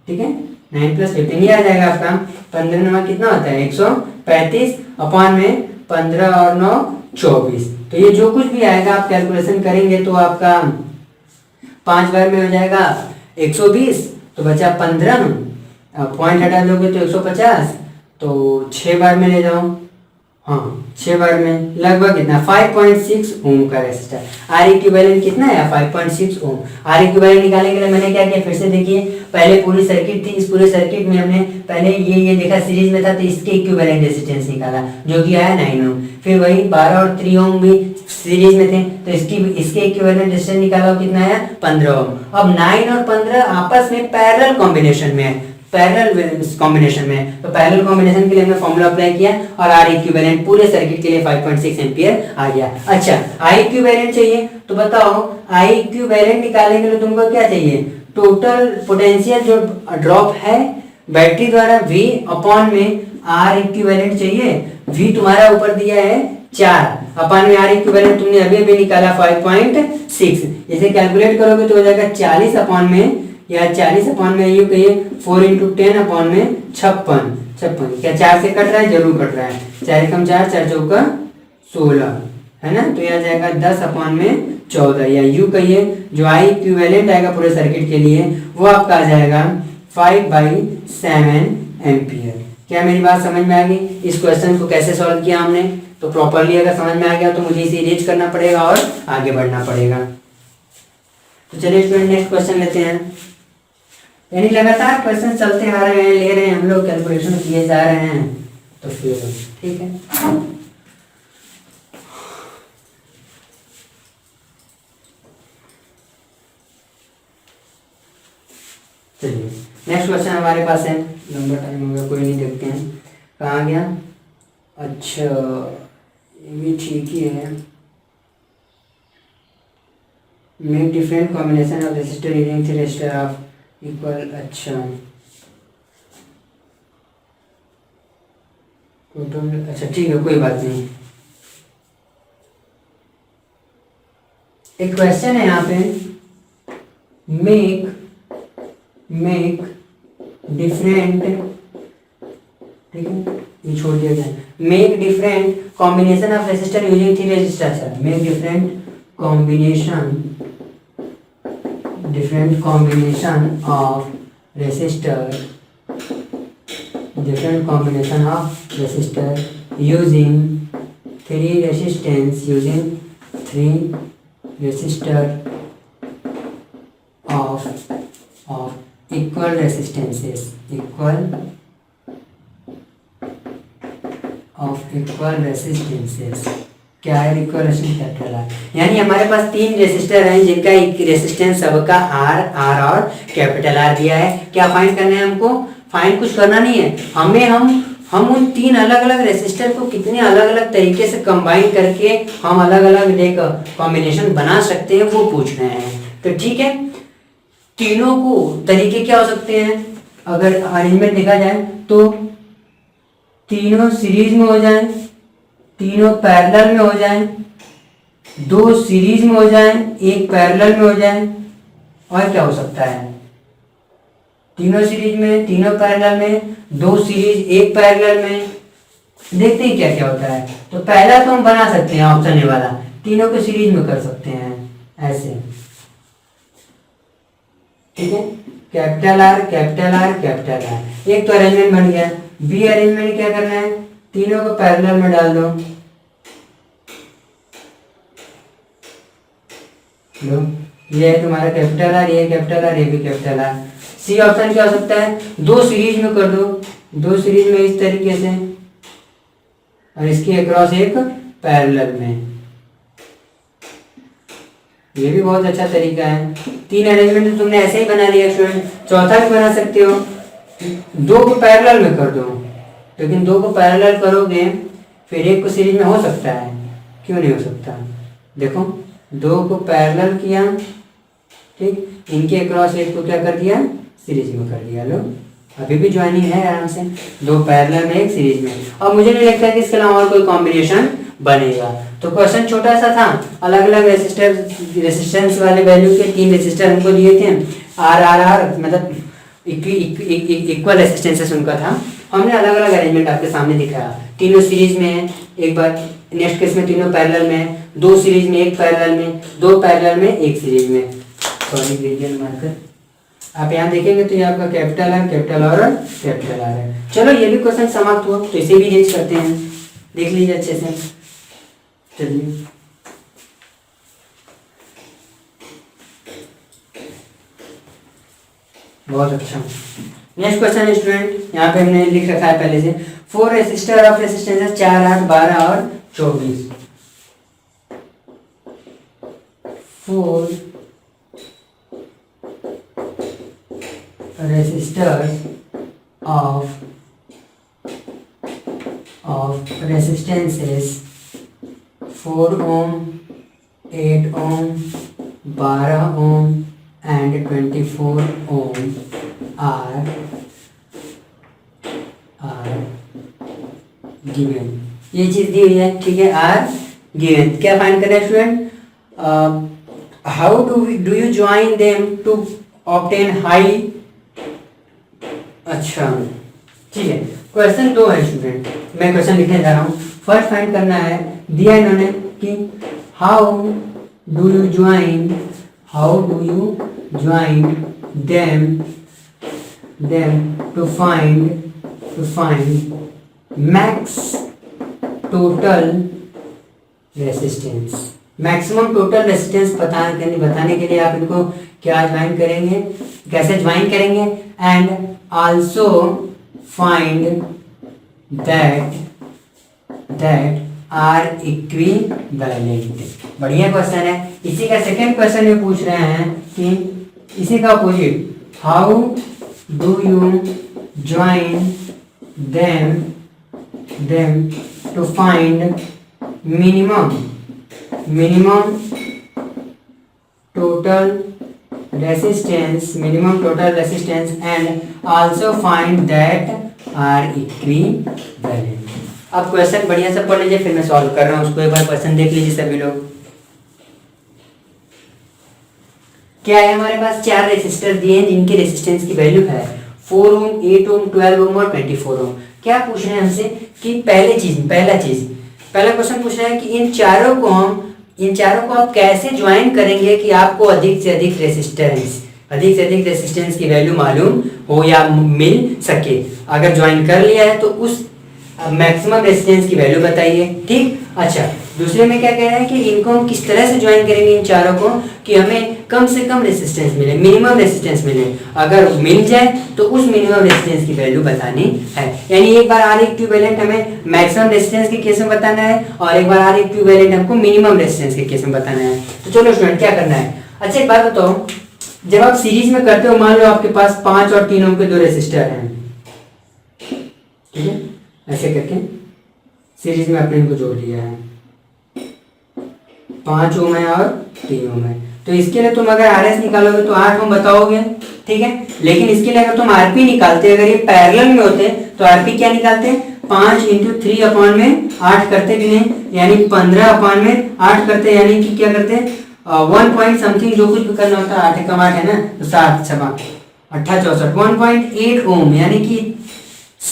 ठीक है, 9 प्लस 15 ये आ जाएगा आपका 15 9 कितना होता है 135 अपॉन में 15 और 9 24। तो ये जो कुछ भी आएगा आप कैलकुलेशन करेंगे तो आपका 5 बार में हो जाएगा 120, तो बचा 15, पॉइंट हटा दोगे तो 150, तो 6 बार में ले जाओ, हाँ 6 बार में लगभग कितना 5.6 ओम का रेजिस्टर। R इक्विवेलेंट कितना है 5.6 ओम। R इक्विवेलेंट निकालने के लिए मैंने क्या किया, फिर से देखिए, पहले पूरी सर्किट थी, इस पूरे सर्किट में हमने पहले ये देखा सीरीज में था तो इसके इक्विवेलेंट रेजिस्टेंस निकाला जो कि आया 9 ओम, फिर वही 12 और 3 ओम भी सीरीज में थे तो इसके इक्विवेलेंट रेजिस्टेंस निकाला कितना आया 15 ओम। अब 9 और 15 आपस में पैरेलल कॉम्बिनेशन में है, पैरेलल कॉम्बिनेशन में, तो पैरेलल कॉम्बिनेशन के लिए हमने फॉर्मूला अप्लाई किया और R इक्विवेलेंट पूरे सर्किट के लिए 5.6 एम्पियर आ गया। अच्छा I इक्विवेलेंट चाहिए, तो बताओ I इक्विवेलेंट निकालने के लिए तुमको क्या चाहिए, टोटल पोटेंशियल जो ड्रॉप है बैटरी द्वारा V अपॉन में R इक्विवेलेंट चाहिए। V तुम्हारा ऊपर दिया है 4 अपॉन में R इक्विवेलेंट तुमने अभी निकाला 5.6, इसे कैलकुलेट करोगे तो हो जाएगा 40 अपॉन में या 40 अपॉन में यू कहिए 4 इंटू 10 अपॉन में 56 56 क्या 4 से कट रहा है? जरूर कट रहा है। 4 एकम 4 4 चौका 16 है ना, तो यह आ जाएगा 10 अपॉन में 14 या यू कहिए जो आई इक्विवेलेंट आएगा पूरे सर्किट के लिए वो आपका आ जाएगा 5/7 एम्पियर। क्या मेरी बात समझ में आ गई? इस क्वेश्चन को कैसे सॉल्व किया हमने, तो प्रॉपरली अगर समझ में आ गया तो मुझे इसे इरेज करना पड़ेगा और आगे बढ़ना पड़ेगा। तो चलिए स्टूडेंट नेक्स्ट क्वेश्चन लेते हैं। यानी लगातार क्वेश्चन चलते आ रहे हैं, ले रहे हैं हम लोग, कैलकुलेशन किए जा रहे हैं, तो फिर ठीक है। चलिए नेक्स्ट क्वेश्चन हमारे पास है, लंबा टाइम हो गया कोई नहीं, देखते हैं कहाँ गया। अच्छा ये भी ठीक ही है। Make different combination of resistor using 3 resistor of equal. अच्छा टोटल, अच्छा ठीक है कोई बात नहीं। एक क्वेश्चन है यहाँ पे, मेक डिफरेंट, ठीक है ये छोड़ दिया गया, make different combination of resistor using 3 resistor. अच्छा make different combination of resistor, different combination of resistor using 3 resistor of equal resistances, क्या है इक्वल रेसिस्टेंस कैपिटल आर। यानी हमारे पास 3 रेसिस्टर हैं जिनका एक रेसिस्टेंस सबका आर और कैपिटल आर दिया है। क्या फाइंड करना है हमको? फाइंड कुछ करना नहीं है हमें, हम उन 3 अलग अलग रेसिस्टर को कितने अलग अलग तरीके से कंबाइन करके हम अलग अलग एक कॉम्बिनेशन बना सकते हैं वो पूछ रहे हैं। तो ठीक है, तीनों को तरीके क्या हो सकते हैं? अगर अरेंजमेंट देखा जाए तो तीनों सीरीज में हो जाए, तीनों पैरेलल में हो जाए, 2 सीरीज में हो जाए, 1 पैरेलल में हो जाए, और क्या हो सकता है? तीनों सीरीज में, तीनों पैरेलल में, 2 सीरीज 1 पैरेलल में। देखते हैं क्या क्या होता है। तो पहला तो हम बना सकते हैं ऑप्शन ए वाला, तीनों को सीरीज में कर सकते हैं ऐसे, ठीक है, capital R capital R capital R. एक तो अरेंजमेंट बन गया। बी अरेंजमेंट क्या करना है? तीनों को पैरेलल में डाल दो, लो ये है तुम्हारा कैपिटल आर, ये कैपिटल आर, ये भी कैपिटल आर। सी ऑप्शन क्या हो सकता है? 2 सीरीज में कर दो, 2 सीरीज में इस तरीके से, और इसके अक्रॉस एक पैरेलल में। ये भी बहुत अच्छा तरीका है। 3 अरेंजमेंट तो तुमने ऐसे ही बना लिया स्टूडेंट। चौथा भी बना सकते हो, 2 को पैरेलल में कर दो, लेकिन 2 को पैरेलल करोगे फिर 1 को सीरीज में हो सकता है, क्यों नहीं हो सकता? देखो 2 को पैरेलल किया, ठीक, इनके अक्रॉस 1 को क्या कर दिया? सीरीज में कर दिया। लो अभी भी ज्वाइनिंग है आराम से, 2 पैरेलल में 1 सीरीज में। और मुझे नहीं लगता कि इसके अलावा और कोई कॉम्बिनेशन बनेगा। तो क्वेश्चन छोटा सा था, अलग अलग रेसिस्टेंस वाले वैल्यू के 3 रेसिस्टर हमको दिए थे, आर मतलब इक्वल रेसिस्टेंसेस उनका था। हमने अलग अलग अरेंजमेंट आपके सामने दिखाया, तीनों सीरीज में है, एक बार नेक्स्ट केस में तीनों पैरेलल में, 2 सीरीज में 1 पैरेलल में, 2 पैरेलल में 1 सीरीज में। सॉरी ग्रेडियंट मार्कर आप यहाँ देखेंगे तो ये आपका कैपिटल आर कैपिटल आर और कैपिटल आर है। चलो ये भी क्वेश्चन समाप्त हुआ, तो इसे भी रेंज करते हैं, देख लीजिए अच्छे से। चलिए बहुत अच्छा। नेक्स्ट क्वेश्चन है स्टूडेंट, यहाँ पे हमने लिख रखा है पहले से, 4 रेसिस्टर ऑफ रेसिस्टेंस 4, 8, 12 और 24। 4 resistors of resistances 4 ohm, 8 ohm, 12 ohm and 24 ohm are given। ये चीज दी हुई है, ठीक है, आर गिवन। क्या फाइंड करना है student? How do you join them to obtain high. अच्छा ठीक है, क्वेश्चन 2 है स्टूडेंट, मैं क्वेश्चन लिखने जा रहा हूँ। फर्स्ट फाइंड करना है, दिया इन्होंने कि how do you join them to find max total resistance. Maximum total resistance बताने के लिए आप इनको क्या ज्वाइन करेंगे, कैसे ज्वाइन करेंगे, and also find that R equivalent. बढ़िया क्वेश्चन है। इसी का सेकंड क्वेश्चन ये पूछ रहे हैं कि इसी का opposite, how do you join them to find minimum total resistance and also find that R equivalent. अब क्वेश्चन बढ़िया से पढ़ लीजिए, फिर मैं सॉल्व कर रहा हूँ उसको। एक बार क्वेश्चन देख लीजिए सभी लोग। क्या है, हमारे पास 4 रेसिस्टर दिए हैं जिनकी रेसिस्टेंस की वैल्यू है 4 ओम, 8 ओम, 12 ओम और 24 ओम। क्या पूछ रहे हैं हमसे कि पहला क्वेश्चन पूछ रहा है कि इन चारों को आप कैसे ज्वाइन करेंगे कि आपको अधिक से अधिक रेसिस्टेंस की वैल्यू मालूम हो या मिल सके। अगर ज्वाइन कर लिया है तो उस मैक्सिमम रेसिस्टेंस की वैल्यू बताइए। ठीक, अच्छा दूसरे में क्या कह रहे हैं कि इनको हम किस तरह से ज्वाइन करेंगे इन चारों को कि हमें कम से कम रेसिस्टेंस मिले, मिनिमम रेसिस्टेंस मिले। अगर मिल जाए तो उस मिनिमम रेसिस्टेंस की वैल्यू बतानी है। यानी एक बार आर इक्विवेलेंट हमें मैक्सिमम रेसिस्टेंस के केस में बताना है और एक बार आर इक्विवेलेंट हमको मिनिमम रेसिस्टेंस के केस में बताना है। तो चलो स्टूडेंट क्या करना है। अच्छा एक बात बताओ, जब आप सीरीज में करते हो, मान लो आपके पास 5 और 3 ओम के 2 रेसिस्टर हैं, ठीक है, ऐसे करके सीरीज में आपने इनको जोड़ दिया है, 5 ओम है और 3 ओम है। तो इसके लिए तुम अगर आरएस निकालोगे तो 8 ओम बताओगे, ठीक है। लेकिन इसके लिए अगर तुम आरपी निकालते, अगर ये पैरेलल में होते तो आरपी क्या निकालते, 5 × 3/8 करते कि नहीं, यानी 15/8 करते, यानी कि क्या करते 1 पॉइंट समथिंग, जो कुछ भी करना होता है 8 कम 8 है ना, तो 7 6 8 64 1.8 ओम। यानी कि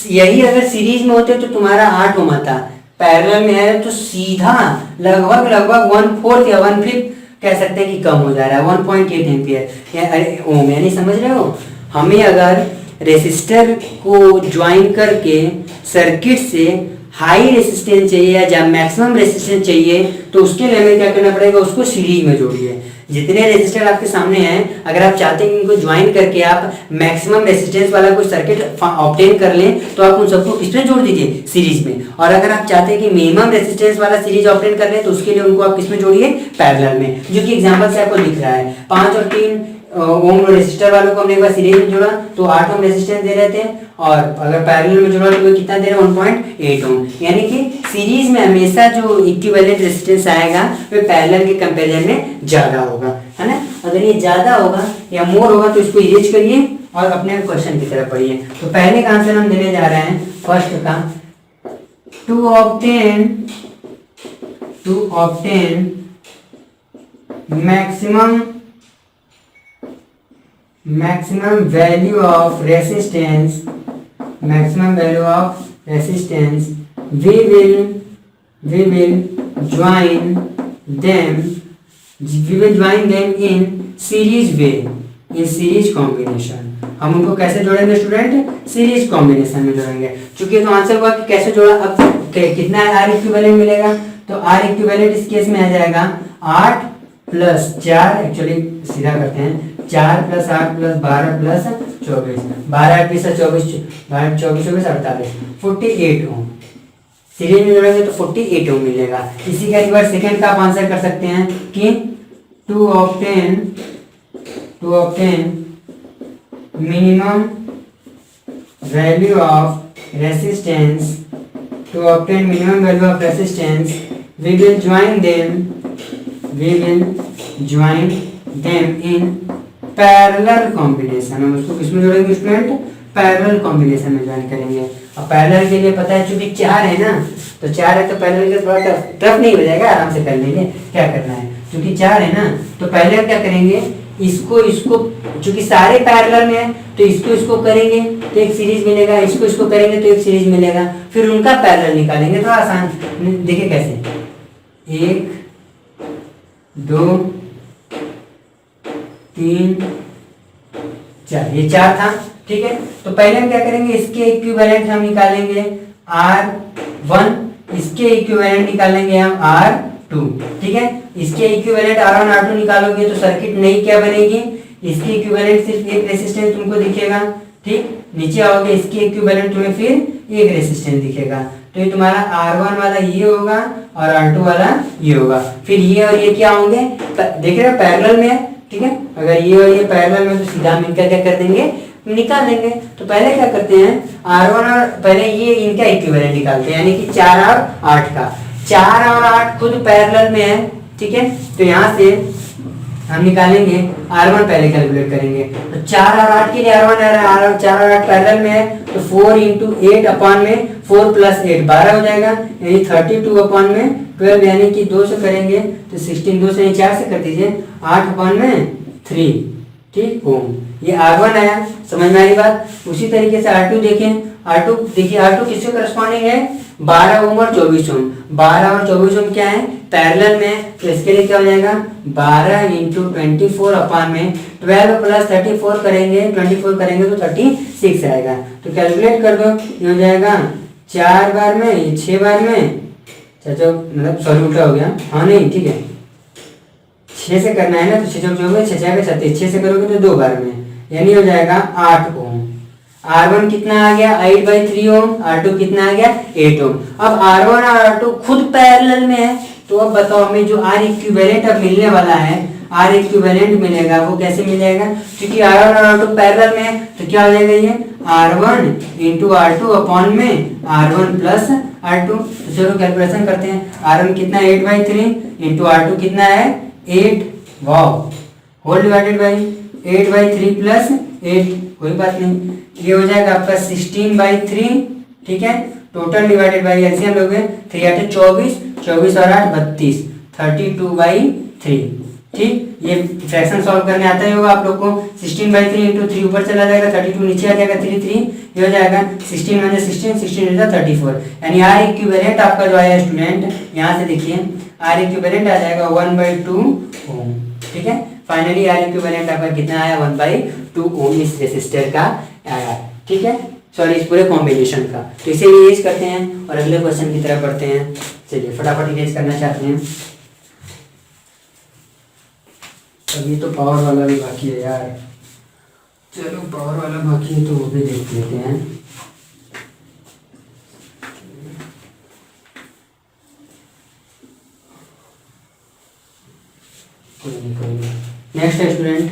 यही अगर सीरीज में होते तो तुम्हारा 8 ओम आता, पैरेलल में है तो सीधा लगभग 1/4 या 1/5 कह सकते हैं कि कम हो जा रहा है, 1.8 एम्पियर ओम। यानी समझ रहे हो, हमें अगर रेसिस्टर को ज्वाइन करके सर्किट से हाई रेसिस्टेंस चाहिए या मैक्सिमम रेसिस्टेंस चाहिए तो उसके लिए हमें क्या करना पड़ेगा, उसको सीरीज में जोड़िए। जितने रेसिस्टर आपके सामने हैं, अगर आप चाहते हैं कि इनको ज्वाइन करके आप मैक्सिमम रेसिस्टेंस वाला कोई सर्किट ऑब्टेन कर लें तो आप उन सबको किसमें जोड़ दीजिए, सीरीज में। और अगर आप चाहते हैं कि मिनिमम रेसिस्टेंस वाला सीरीज ऑब्टेन कर लें तो उसके लिए उनको आप किसमें जोड़िए, पैरेलल में, जो कि एग्जांपल से आपको दिख रहा है। 5 और 3 ओम रेसिस्टर वालों को हमने एक बार सीरीज में जोड़ा तो 8 ओम रेसिस्टेंस दे रहे थे, और अगर पैरेलल में जोड़ा तो वो कितना दे रहे हैं, 1.8 ओम। यानी कि सीरीज में हमेशा जो इक्विवेलेंट रेसिस्टेंस आएगा वो पैरेलल के कंपैरिजन में ज्यादा होगा, है ना। अगर ये ज्यादा होगा या मोर होगा तो इसको इरेज करिए और अपने क्वेश्चन की तरफ पढ़िए। तो पहले का आंसर हम देने जा रहे हैं, फर्स्ट का, to obtain maximum value of resistance we will join them in series way, in series combination। हम उनको कैसे जोड़ेंगे स्टूडेंट, सीरीज कॉम्बिनेशन में जोड़ेंगे। चूंकि तो आंसर हुआ कि कैसे जोड़ा, अब कितना आर इक्विवेलेंट मिलेगा, तो आर इक्विवेलेंट इस केस में आ जाएगा 8 + 4, एक्चुअली सीधा करते हैं, 4 + 8 + 12 + 24, 12 × 24 24 48 48 ओम। सीरीज में जोड़ेंगे तो 48 ओम मिलेगा। इसी का एक बार सेकंड का आप आंसर कर सकते हैं कि to obtain minimum value of resistance we will join them in parallel combination. हम उसको किसमें जोड़ेंगे स्टूडेंट, पैरेलल कॉम्बिनेशन में ज्वाइन करेंगे। अब पैरेलल के लिए पता है चूंकि 4 है ना, तो 4 है तो पैरेलल के थोड़ा टफ नहीं हो जाएगा, आराम से कर लेंगे। क्या करना है, क्योंकि 4 है ना, तो पहले क्या करेंगे, इसको चूंकि सारे पैरेलल में है तो इसको करेंगे तो एक सीरीज मिलेगा, इसको करेंगे तो एक सीरीज मिलेगा, फिर उनका पैरेलल निकालेंगे। थोड़ा आसान, देखिए कैसे, 1 2 3 4, ये 4 था, ठीक है। तो पहले हम क्या करेंगे, इसके इक्विवेलेंट हम निकालेंगे R1, इसके इक्विवेलेंट निकालेंगे हम R2, ठीक है। इसके इक्विवेलेंट R1 R2 निकालोगे तो सर्किट नई क्या बनेगी, इसके इक्विवेलेंट सिर्फ एक रेजिस्टेंस तुमको दिखेगा, ठीक। नीचे आओगे इसके इक्विवेलेंट तुम्हें फिर एक रेजिस्टेंस दिखेगा, तो ये तुम्हारा R1 वाला ये होगा और R2 वाला ये होगा। फिर ये और ये क्या होंगे, देख रहे हो पैरेलल में है, ठीक है। अगर ये और ये पैरेलल में तो सीधा मिलकर क्या कर देंगे, निकाल देंगे। तो पहले क्या करते हैं, R1 और पहले ये इनका इक्विवेलेंट निकालते हैं, यानी कि 4 और 8 का। 4 और 8 खुद पैरेलल में है, ठीक है। तो यहाँ से हम निकालेंगे R1, पहले कैलकुलेट करेंगे। तो 4 और 8 के लिए R1 है, 4 और 8 पैरेलल में है, तो 4 × 8 अपॉन में 4 + 8 12 हो जाएगा, यानी 32 अपॉन में 12, यानी कि 2 से करेंगे तो 16, 2 से 4 से कर दीजिए, 8 अपॉन में 3, ठीक ओम। ये R1 आया, समझ में आ रही बात। उसी तरीके से R2 देखें, R2 देखिए, R2 किससे करस्पॉन्डिंग है, 12 ओम और 24 ओम। 12 और 24 ओम क्या है, पैरेलल में, तो इसके लिए क्या हो जाएगा, 12 × 24 अपॉन में 12 + 34 करेंगे, 24 करेंगे तो 36 आएगा। तो कैलकुलेट कर दो, ये हो जाएगा 4 बार में, ये 6 बार में, चाचा मतलब सॉरी उल्टा हो गया, हाँ नहीं ठीक है, 6 से करना है ना, तो 6 चौक 6 6 36, 6 से करोगे तो 2 बार में, यानी हो जाएगा 8 ओम। R1 कितना आ गया, 8/3 ओम, R2 कितना आ गया, 8 ओम। अब R1 और R2 खुद पैरेलल में है, तो अब बताओ हमें जो R इक्विवेलेंट अब मिलने वाला है, R इक्विवेलेंट मिलेगा, वो कैसे मिलेगा, क्योंकि R1 और R2 पैरेलल में है, तो क्या हो जाएगा, ये R1 × R2 अपॉन में R1 + R2। तो चलो कैलकुलेशन करते हैं, R1 कितना, 8/3 × R2 कितना है, 8, वाओ, होल डिवाइडेड बाई 8/3 + 8, कोई बात नहीं, ये हो जाएगा आपका 16/3, ठीक है। टोटल डिवाइडेड बाई एलसीएम लोगे, 3 8 24, 24 और 8 32, 32/3, ठीक। ये फ्रैक्शन सॉल्व करने आता ही होगा आप लोग को। 16/3 × 3 ऊपर चला जाएगा, 32 नीचे आ जाएगा, 3 3, ये हो जाएगा 16 - 16, 16 × 34, यानी R इक्विवेलेंट आपका जो आया स्टूडेंट, यहाँ से देखिए R इक्विवेलेंट आ जाएगा 1/2 ओम, ठीक है। फाइनली R इक्विवेलेंट आपका कितना आया, 1/2 ओम इस रेसिस्टर का आया, ठीक है, सॉरी इस पूरे कॉम्बिनेशन का। तो इसे इरेज करते हैं और अगले क्वेश्चन की तरफ बढ़ते हैं। चलिए फटाफट इरेज करना चाहते हैं। अभी तो पावर वाला भी बाकी है यार, चलो पावर वाला बाकी है तो वो भी देख लेते हैं। नेक्स्ट स्टूडेंट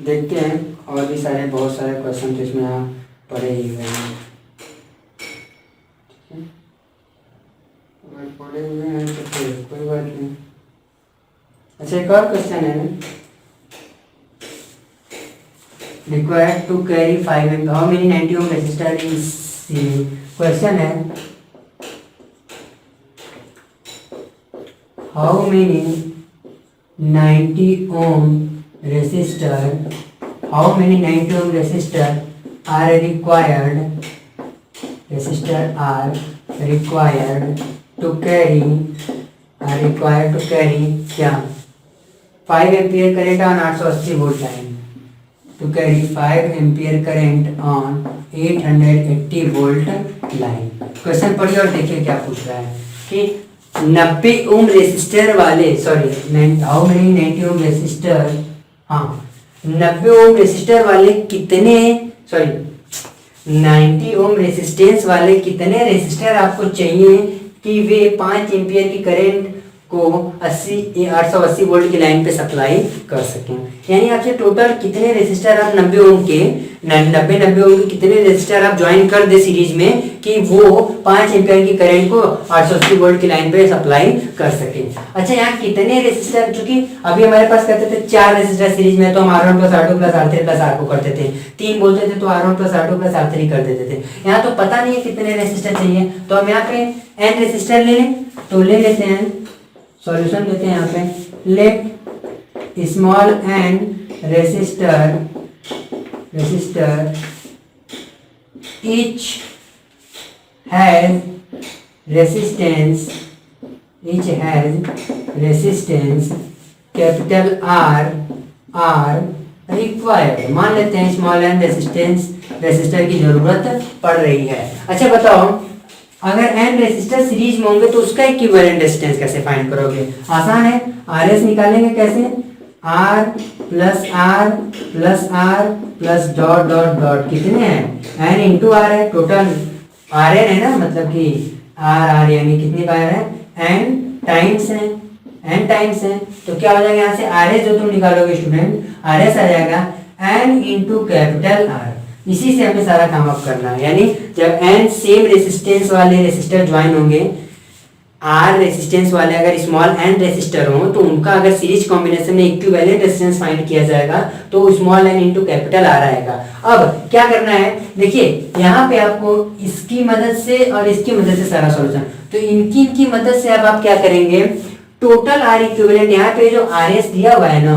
देखते हैं, और भी सारे बहुत सारे क्वेश्चन तो इसमें आप पढ़े ही हुए हैं, अगर पढ़े हुए हैं तो फिर कोई बात नहीं। अच्छा एक और क्वेश्चन है, required to carry 5 amp, how many 90 ohm resistor in series. Question है how many 90 ohm resistor, how many 90 ohm resistor are required, resistor are required to carry, are required to carry क्या 5 ampere current on 880 volt line, to carry 5 ampere current on 880 volt line. Question पढ़िए और देखिए क्या पूछ रहा है कि 90 ओम रेसिस्टर वाले, sorry how many 90 ohm resistor, हाँ 90 ओम रेसिस्टर वाले कितने, सॉरी 90 ओम रेसिस्टेंस वाले कितने रेसिस्टर आपको चाहिए कि वे 5 एम्पियर की करंट को 880 वोल्ट की लाइन पे सप्लाई कर सकें। यानी आपसे टोटल कितने रेसिस्टर आप 90 ओम के 90 ओम के कितने रेसिस्टर आप ज्वाइन कर दे सीरीज में कि वो 5 एम्पियर की करंट को 880 वोल्ट की लाइन पे सप्लाई कर सके। अच्छा यहाँ कितने रेसिस्टर, चूंकि अभी हमारे पास कहते थे 4 रेसिस्टर सीरीज में, तो हम R1 + R2 + R3 + R4 करते थे, 3 बोलते थे तो R1 + R2 + R3 कर देते थे। यहाँ तो पता नहीं है कितने रेसिस्टर चाहिए, तो हम यहाँ पे n रेसिस्टर ले लें, तो ले लेते हैं, सॉल्यूशन देते हैं यहाँ पे, let small n resistor each has resistance capital R required. मान लेते हैं स्मॉल एन रेसिस्टर की जरूरत पड़ रही है। अच्छा बताओ, अगर एन रेसिस्टर सीरीज में होंगे तो उसका इक्विवेलेंट रेजिस्टेंस कैसे फाइंड करोगे? आसान है, आर एस निकालेंगे कैसे? R plus dot dot dot कितने हैं? एन इंटू आर है, टोटल आर एन है ना, मतलब कि आर यानी कितनी बार है? एन टाइम्स है। तो क्या हो जाएगा यहाँ से? आर एस जो तुम निकालोगे स्टूडेंट, आर एस आ जाएगा एन इंटू कैपिटल आर। इसी से हमें सारा काम अप करना है, यानी जब एन सेम रेसिस्टेंस वाले रेसिस्टर ज्वाइन होंगे, आर रेसिस्टेंस वाले अगर स्मॉल एन रेसिस्टर हो तो उनका अगर सीरीज कॉम्बिनेशन में इक्विवेलेंट रेजिस्टेंस फाइंड किया जाएगा तो small n into capital R आएगा। अब क्या करना है, देखिए यहाँ पे आपको इसकी मदद से और इसकी मदद से सारा सॉल्यूशन, तो इनकी मदद से अब आप क्या करेंगे, टोटल आर इक्विवेलेंट, यहाँ पे जो आर एस दिया हुआ है ना,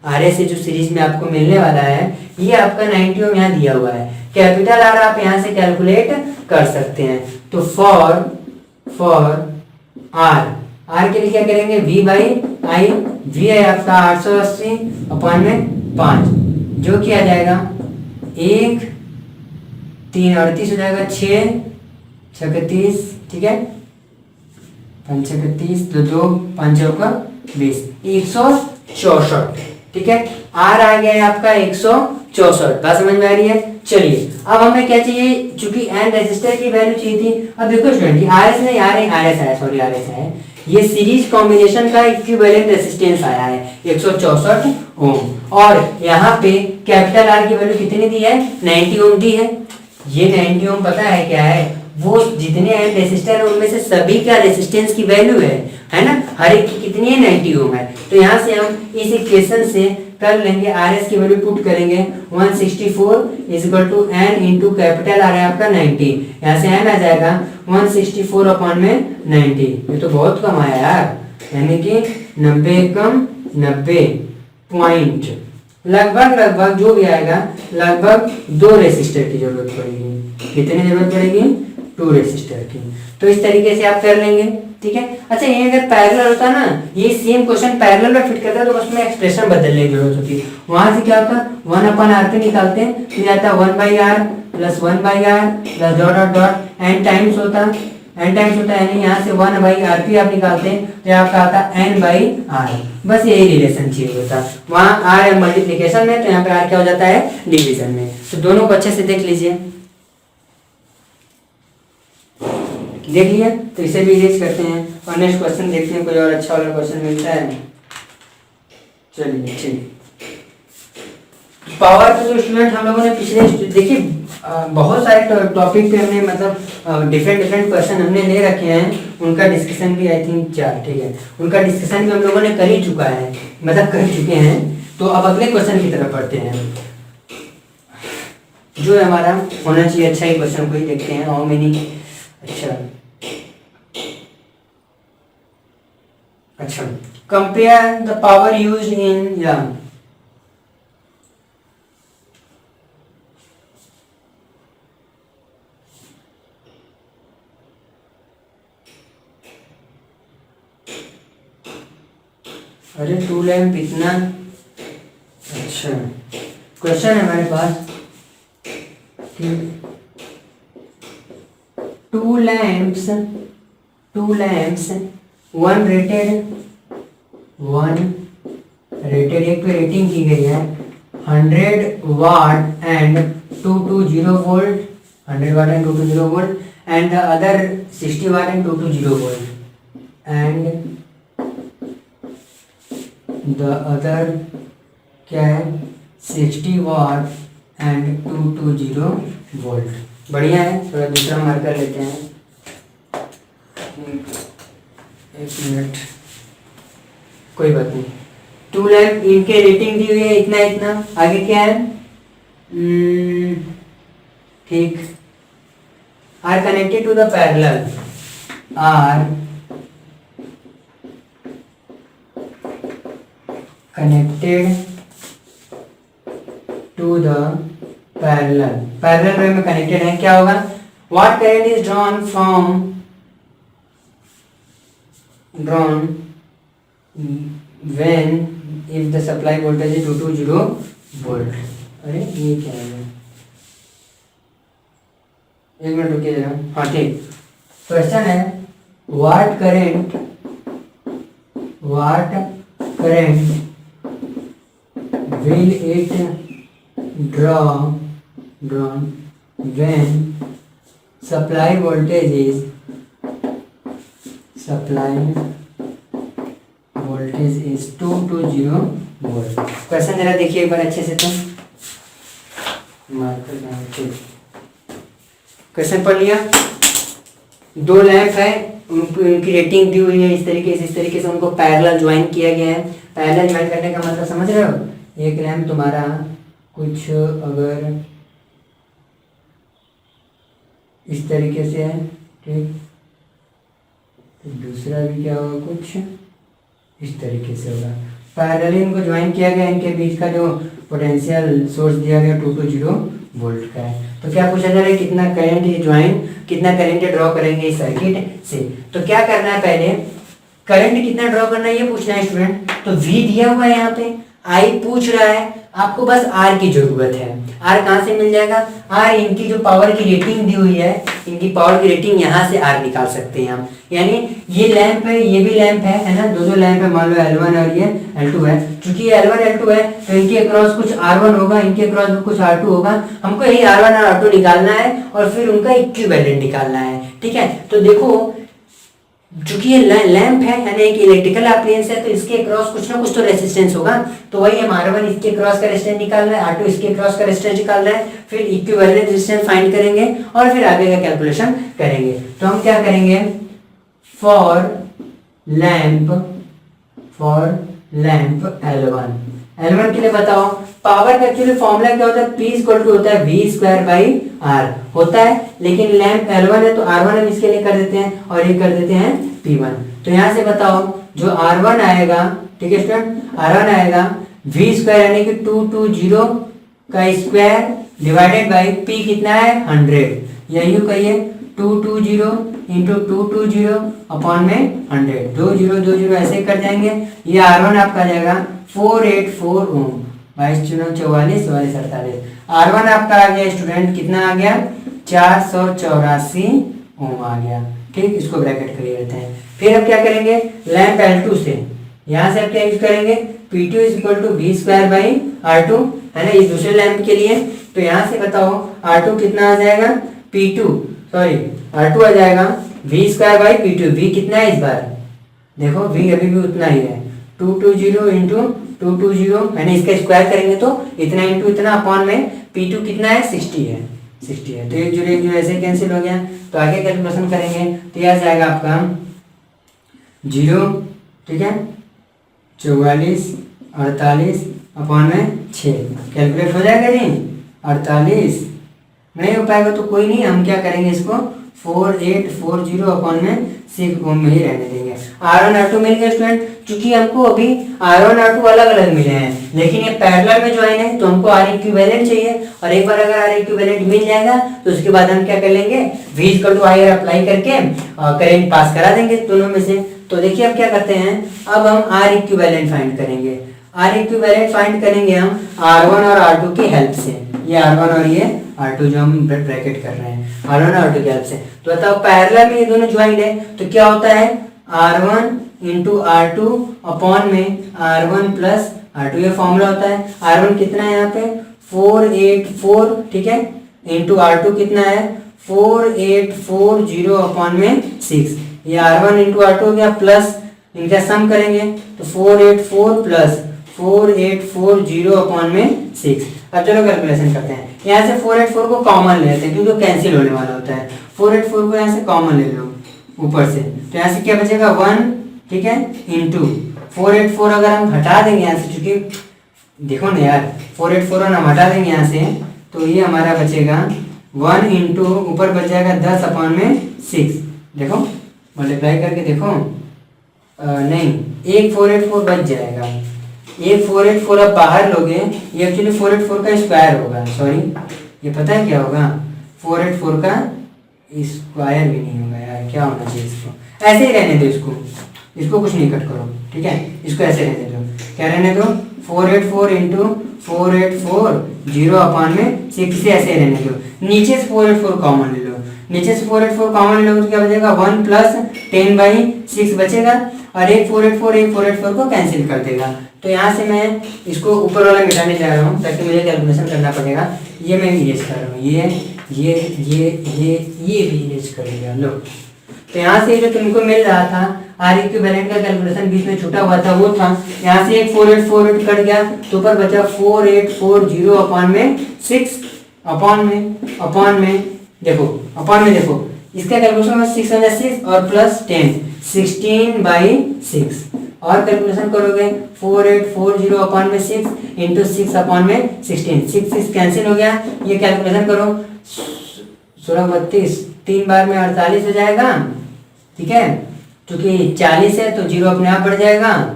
आर एस जो सीरीज में आपको मिलने वाला है, ये आपका 90 ओम यहाँ दिया हुआ है। कैपिटल आर आप यहाँ से कैलकुलेट कर सकते हैं। तो फॉर आर के लिए क्या करेंगे, V बाई आई। V है आपका 880 अपॉन में 5, जो किया जाएगा 1 3 38 हो जाएगा, 6 36, ठीक है, 5 36 तो 2 5 का 20, 164, ठीक है। आर आ गया है आपका 164, बात समझ में आ रही है? चलिए अब हमें क्या चाहिए, चूंकि एन रेजिस्टर की वैल्यू चाहिए थी। अब देखो स्टूडेंट, आर एस नहीं, आर एस है, ये सीरीज कॉम्बिनेशन का इक्विवेलेंट रेजिस्टेंस आया है 164 ओम, और यहाँ पे कैपिटल आर की वैल्यू कितनी दी है? 90 ओम दी है। ये 90 ओम पता है क्या है, वो जितने एन रेजिस्टर है उनमें से सभी का रेजिस्टेंस की वैल्यू है ना, हर एक की कितनी है? 90 ओम है। तो यहाँ से हम इस इक्वेशन से कर लेंगे, आर एस की वैल्यू पुट करेंगे 164 is equal to n into capital R है आपका 90, यहाँ से एन आ जाएगा 164 अपॉन में 90। ये तो बहुत कम आया यार, यानी कि 90 कम 90 पॉइंट, लगभग जो भी आएगा, लगभग 2 रेसिस्टर की जरूरत पड़ेगी। कितनी जरूरत पड़ेगी? 2 रेसिस्टर की। तो इस तरीके से आप कर लेंगे, ठीक है। अच्छा, ये अगर पैरेलल होता ना, ये सेम क्वेश्चन पैरेलल में फिट करता है तो उसमें एक्सप्रेशन बदलने की जरूरत होती है। वहां से क्या होता, 1 अपन आर पे निकालते हैं, फिर आता 1 by R plus 1 by R plus dot dot dot n times होता है, यानी यहाँ से 1 बाई आर पी आप निकालते हैं तो आपका आता एन बाई आर। बस यही रिलेशन चाहिए होता, वहाँ आर मल्टीप्लीकेशन में, तो यहाँ पे आर क्या हो जाता है? डिवीजन में। तो दोनों को अच्छे से देख लीजिए, देख लिया, तो इसे भी इरेज करते हैं और नेक्स्ट क्वेश्चन देखते हैं, कोई और अच्छा वाला क्वेश्चन मिलता है। चलिए पावर पे जो स्टूडेंट हम लोगों ने पिछले, देखिए बहुत सारे टॉपिक पे हमने मतलब डिफरेंट क्वेश्चन हमने ले रखे हैं, उनका डिस्कशन भी आई थिंक 4, ठीक है, उनका डिस्कशन भी हम लोगों ने कर ही चुका है, मतलब कर चुके हैं। तो अब अगले क्वेश्चन की तरफ बढ़ते हैं, जो हमारा होना चाहिए अच्छा ही क्वेश्चन को ही देखते हैं। हाउ मेनी, अच्छा compare the power used in, या अरे 2 लैम्प इतना, अच्छा क्वेश्चन है हमारे पास कि 2 लैम्प्स 1 रेटेड, एक पे रेटिंग की गई है 100 watt and 220 volt, 100 watt and 220 volt, and the other 60 watt and 220 volt, and the other क्या है 60 वाट एंड 220 वोल्ट। बढ़िया है, थोड़ा दूसरा मार्कर लेते हैं, 1 मिनट, कोई बात नहीं। 2 लैम्प इनके रेटिंग दी हुई है इतना, आगे क्या है, ठीक, are connected to the parallel, are connected to the parallel way में कनेक्टेड है, क्या होगा? What current is drawn when if the supply voltage is 220 volt. अरे ये क्या है? एक मिनट रुकिए जरा। हाँ ठीक, क्वेश्चन है what current will it drawn when supply voltage is 220 volt. Question जरा देखिए एक बार अच्छे से। तो क्वेश्चन पढ़ लिया। दो लैंप है, उनकी रेटिंग दी हुई है इस तरीके से उनको पैरेलल ज्वाइन किया गया है। पैरेलल ज्वाइन करने का मतलब समझ रहे हो? एक लैंप तुम्हारा कुछ अगर इस तरीके से है, ठीक, तो दूसरा भी क्या होगा, कुछ इस तरीके से होगा। पैरेलली इनको ज्वाइन किया गया, इनके बीच का जो पोटेंशियल सोर्स दिया गया 220 वोल्ट का है। तो क्या पूछा जा रहा है, कितना करंट ड्रॉ करेंगे इस सर्किट से। तो क्या करना है, पहले करंट कितना ड्रॉ करना है ये पूछना है स्टूडेंट। तो V दिया हुआ है यहाँ पे, I पूछ रहा है, आपको बस R की जरूरत है। R कहाँ से मिल जाएगा? R इनकी जो पावर की रेटिंग दी हुई है, इनकी पावर की रेटिंग यहाँ से R निकाल सकते हैं हम। यानी ये लैंप है, ये भी लैंप है ना, दो लैंप है, मान लो L1 और ये L2 है। चूंकि ये L1 L2 है तो इनके अक्रॉस कुछ R1 होगा, इनके अक्रॉस भी कुछ R2 होगा। हमको यही R1 और R2 निकालना है और फिर उनका इक्विवेलेंट निकालना है, ठीक है। तो देखो, चूंकि ये लैंप है यानी एक इलेक्ट्रिकल अप्लायंस है, तो इसके क्रॉस कुछ ना कुछ तो रेजिस्टेंस होगा। तो वही हम R1 इसके क्रॉस का रेजिस्टेंस निकालना है, R2 इसके क्रॉस का रेजिस्टेंस निकालना है, फिर इक्विवेलेंट रेजिस्टेंस फाइंड करेंगे और फिर आगे का कैलकुलेशन करेंगे। तो हम क्या करेंगे, फॉर लैंप L1 के लिए बताओ पावर का एक्चुअली फॉर्मूला क्या होता है, P होता है V²/R होता है। लेकिन लैंप L1 है तो R1 हम इसके लिए कर देते हैं और ये कर देते हैं P1। तो यहाँ से बताओ जो R1 आएगा, ठीक है स्टूडेंट, R1 आएगा V² यानी कि 220 का स्क्वायर डिवाइडेड बाई P कितना है 100। यही कहिए 220 इंटू 220 अपॉन में 100, 20 ऐसे कर जाएंगे। ये R1 आपका आ जाएगा 484 ओम, 22 44 44 48। R1 आपका आ गया स्टूडेंट, कितना आ गया 484 ओम आ गया, ठीक। इसको ब्रैकेट करिए रहते हैं। फिर अब क्या करेंगे, लैंप L2 से यहाँ से अब क्या यूज करेंगे, P2 = V²/R2 है ना, इस दूसरे लैंप के लिए। तो यहाँ से बताओ R2 कितना आ जाएगा, R2 आ जाएगा V²/P2। V कितना है इस बार, देखो V अभी भी उतना ही है, 220 इंटू 220 मैंने इसका स्क्वायर करेंगे तो इतना इंटू इतना अपॉन में P2 कितना है 60 है। तो एक जो ऐसे कैंसिल हो गया। तो आगे कैलकुलेशन करेंगे तो यह जाएगा आपका 0, ठीक है, 44 48 अपॉन में 6 कैलकुलेट हो जाएगा जी। 48 नहीं हो पाएगा तो कोई नहीं, हम क्या करेंगे इसको 4840 अपॉन में 6 ओम में ही रहने देंगे। R1 R2 मिल गया स्टूडेंट। चूंकि हमको अभी R1 R2 अलग अलग मिले हैं लेकिन ये पैरेलल में ज्वाइन है तो हमको R इक्विवेलेंट चाहिए। और एक बार अगर R इक्विवेलेंट मिल जाएगा तो उसके बाद हम क्या कर लेंगे, V IR अप्लाई करके करंट पास करा देंगे दोनों में से। तो देखिए अब क्या करते हैं, अब हम R इक्विवेलेंट फाइंड करेंगे। R इक्विवेलेंट फाइंड करेंगे हम R1 और R2 की हेल्प से। ये R1 और ये R2 जो हम ब्रैकेट कर रहे हैं R1 और R2 की हेल्प से। तो बताओ पैरेलल में ये दोनों ज्वाइंट है तो क्या होता है, R1 इंटू R2 अपॉन में R1 प्लस R2 ये फॉर्मूला होता है। R1 कितना है यहाँ पे 484, ठीक है, इंटू R2 कितना है 4840 अपॉन में 6। ये R1 इंटू R2 हो गया, प्लस इनका सम करेंगे तो 484 प्लस 4840 अपॉन में 6। अब चलो कैलकुलेशन करते हैं। यहाँ से 484 को कॉमन ले लेते हैं क्योंकि कैंसिल होने वाला होता है। 484 को यहाँ से कॉमन ले लो ऊपर से, तो यहाँ से क्या बचेगा 1, ठीक है, इंटू 484 अगर हम हटा देंगे यहाँ से, चूंकि देखो ना यार 484 हम हटा देंगे यहाँ से तो ये हमारा बचेगा 1 इंटू ऊपर बच जाएगा 10 अपॉन में 6। देखो मल्टीप्लाई करके देखो, नहीं 1484 बच जाएगा, ये 484 आप बाहर लोगे, ये एक्चुअली 484 का स्क्वायर होगा, सॉरी ये पता है क्या होगा, 484 का स्क्वायर भी नहीं होगा यार, क्या होना चाहिए इसको, ऐसे ही रहने दो इसको कुछ नहीं कट करो, ठीक है, इसको ऐसे रहने दो, क्या रहने दो 484 इंटू 484 0 अपान में 6 से ऐसे रहने दो, नीचे से 484 कॉमन ले लो, नीचे से 484 कॉमन ले लो तो क्या बचेगा 1 प्लस 10/6 बचेगा, और एक 484 को कैंसिल कर देगा। तो यहाँ से मैं इसको ऊपर वाला मिटाने जा रहा हूँ ताकि मुझे कैलकुलेशन करना पड़ेगा, ये मैं इरेज कर रहा हूँ, ये भी इरेज कर दिया लो। तो यहाँ से जो तुमको मिल रहा था आर इक्विवेलेंट का कैलकुलेशन बीच में छूटा हुआ था वो था, यहाँ से एक 4848 कट गया तो ऊपर बचा 4840 अपान में 6 अपान में देखो इसका कैलकुलेशन में 6 और प्लस 10 16/6 और कैलकुलेशन करोगे 4840 अपान में 6 इंटू 6 अपान में 16, 6 कैंसिल हो गया, ये कैलकुलेशन करो 16 3 बार में 48 हो जाएगा, ठीक है, क्योंकि 40 है तो 0 अपने आप बढ़ जाएगा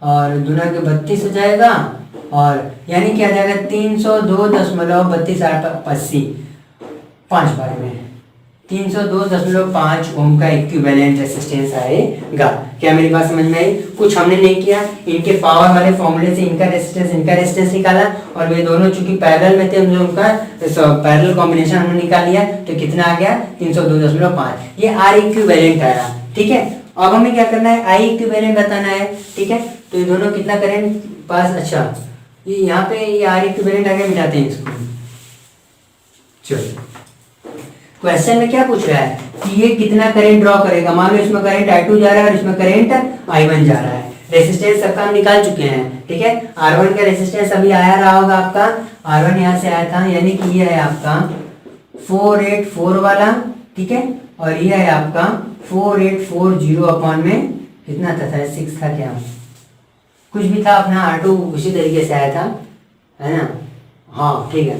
और दूना के 32 हो जाएगा, और यानी क्या आ जाएगा 302.3280 5 बार में 302.5 ओम का इक्विवेलेंट रेजिस्टेंस आएगा। क्या मेरी बात समझ में आई? कुछ हमने नहीं किया, इनके पावर वाले फॉर्मूले से इनका रेजिस्टेंस निकाला, और वे दोनों चूंकि पैरेलल में थे हम लोग उनका पैरेलल कॉम्बिनेशन हमने निकाल लिया, तो कितना आ गया 302.5, ये आर इक्विवेलेंट आया, ठीक है। अब हमें क्या करना है, आई इक्विवेलेंट बताना है, ठीक है। तो ये दोनों कितना करंट पास, अच्छा ये यहाँ पे ये आर इक्विवेलेंट आगे मिटाते हैं इसको। चलो क्वेश्चन में क्या पूछ रहा है कि ये कितना करंट ड्रॉ करेगा, मान लो इसमें करंट I2 जा रहा है और इसमें करंट I1 जा रहा है, रेजिस्टेंस सबका हम निकाल चुके हैं, ठीक है। R1 का रेजिस्टेंस अभी आया रहा होगा आपका, R1 यहाँ से आया था, यानी कि ये है आपका 484 वाला, ठीक है, और ये है आपका 4840 अपान में कितना था 6 था, क्या कुछ भी था अपना, R2 उसी तरीके से आया था, है ना, हाँ ठीक है,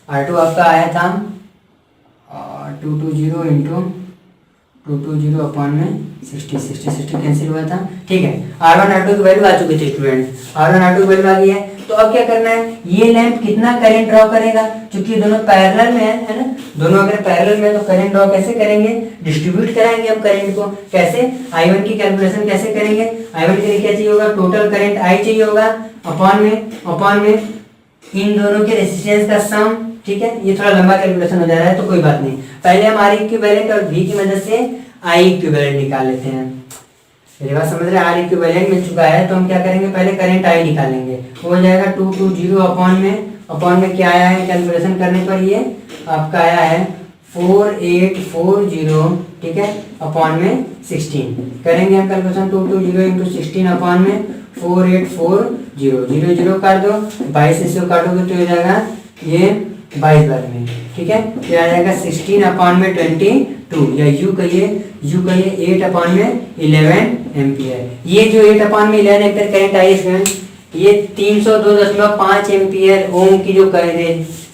R2 आपका आया था 220 इंटू 220 अपान में 60 कैंसिल हुआ था, ठीक है। R1 R2 की वैल्यू आ चुकी थी स्टूडेंट, R1 R2 की वैल्यू आ गई है, तो अब क्या करना है, ये लैंप कितना करंट ड्रॉ करेगा, क्योंकि दोनों पैरेलल में है ना, दोनों अगर पैरेलल में तो करंट ड्रॉ कैसे करेंगे, डिस्ट्रीब्यूट कराएंगे हम करंट को, कैसे I1 की कैलकुलेशन कैसे करेंगे, I1 के लिए क्या चाहिए होगा, टोटल करंट I चाहिए होगा अपान में इन दोनों के रेजिस्टेंस का सम, ठीक है। ये थोड़ा लंबा कैलकुलेशन हो जा रहा है तो कोई बात नहीं, पहले हम आर इक्विवेलेंट और V की मदद से आई इक्विवेलेंट निकाल लेते हैं। मेरी बात समझ रहे हैं, आर इक्विवेलेंट मिल चुका है तो हम क्या करेंगे, पहले करंट आई निकालेंगे, हो जाएगा 220 अपान में क्या आया है कैलकुलेशन करने पर, ये आपका आया है 4840, ठीक है, अपान में 16 करेंगे हम कैलकुलेशन, 220 इंटू 16 अपान में 4840 0 काट दो, 22 से काटोगे तो हो जाएगा ये 22 बार में, ठीक है, ये आ जाएगा 16 अपान में 22, या यू कहिए 8 अपान में 11 एम्पियर। ये जो 8 अपान में 11 एम्पियर करंट आई है, ये 302.5 एम्पियर ओम की जो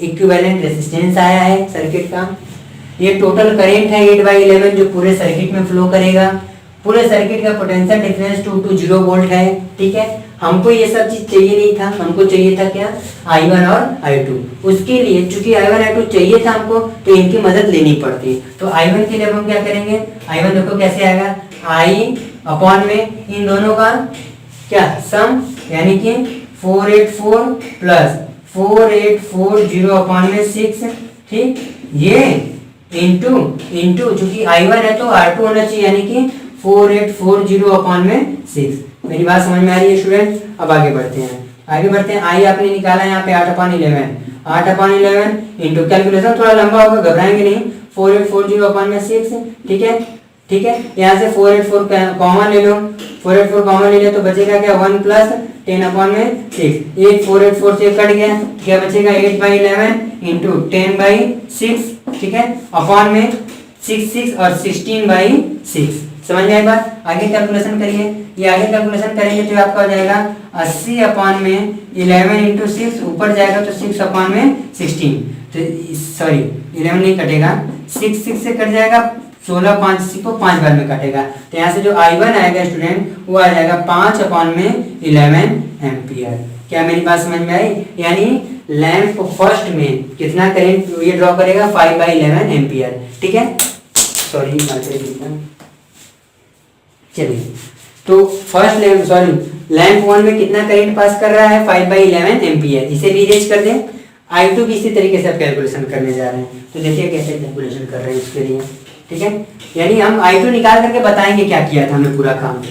इक्विवेलेंट रेजिस्टेंस आया है सर्किट का, ये टोटल करंट है 8/11 जो पूरे सर्किट में फ्लो करेगा। पूरे सर्किट का पोटेंशियल डिफरेंस 220 वोल्ट है, ठीक है। हमको ये सब चीज चाहिए नहीं था, हमको चाहिए था क्या, I1 और I2। उसके लिए चूंकि I1 I2 चाहिए था हमको, तो इनकी मदद लेनी पड़ती। तो I1 के लिए हम क्या करेंगे, I1 देखो कैसे आएगा, I अपान में इन दोनों का क्या सम, यानी कि 484 प्लस 4840 अपान में 6, ठीक, ये इंटू चूंकि I1 है तो R2 होना चाहिए, यानी कि 4840 अपान में 6। मेरी बात समझ में आ रही है स्टूडेंट? अब आगे बढ़ते हैं, आई आपने निकाला यहाँ पे 8 अपान 11 इंटू, कैलकुलेशन थोड़ा लंबा होगा, घबराएंगे नहीं, 4840 अपान में 6, ठीक है। यहाँ से 484 कॉमन ले लो, 484 कॉमन ले लिया तो बचेगा क्या, 1 प्लस 10 अपान में 6, एक 484 से कट गया, क्या बचेगा 8/11 इंटू 10/6, ठीक है, अपान में 6 और 16/6। समझ में आई बात? आगे कैलकुलेशन करिए, ये आगे कैलकुलेशन करेंगे तो आपका हो जाएगा 80 अपान में 11 इंटू 6, ऊपर जाएगा तो 6 अपान में 16, तो सॉरी 11 नहीं कटेगा, 6 से कट जाएगा, 16 5 को 5 बार में कटेगा, तो यहाँ से जो I1 आएगा स्टूडेंट वो आ जाएगा 5 अपान में 11 एम्पियर। क्या मेरी बात समझ में आई? यानी लैंप फर्स्ट में कितना करंट ये ड्रॉ करेगा 5/11 एम्पियर। ठीक है, सॉरी चलिए, तो फर्स्ट लैंप 1 में कितना करंट पास कर रहा है 5/11 एम्पियर। इसे भी इरेज कर दें। I2 भी इसी तरीके से आप कैलकुलेशन करने जा रहे हैं, तो देखिए कैसे कैलकुलेशन कर रहे हैं इसके लिए। ठीक है, यानी हम I2 निकाल करके बताएंगे क्या किया था हमने पूरा काम।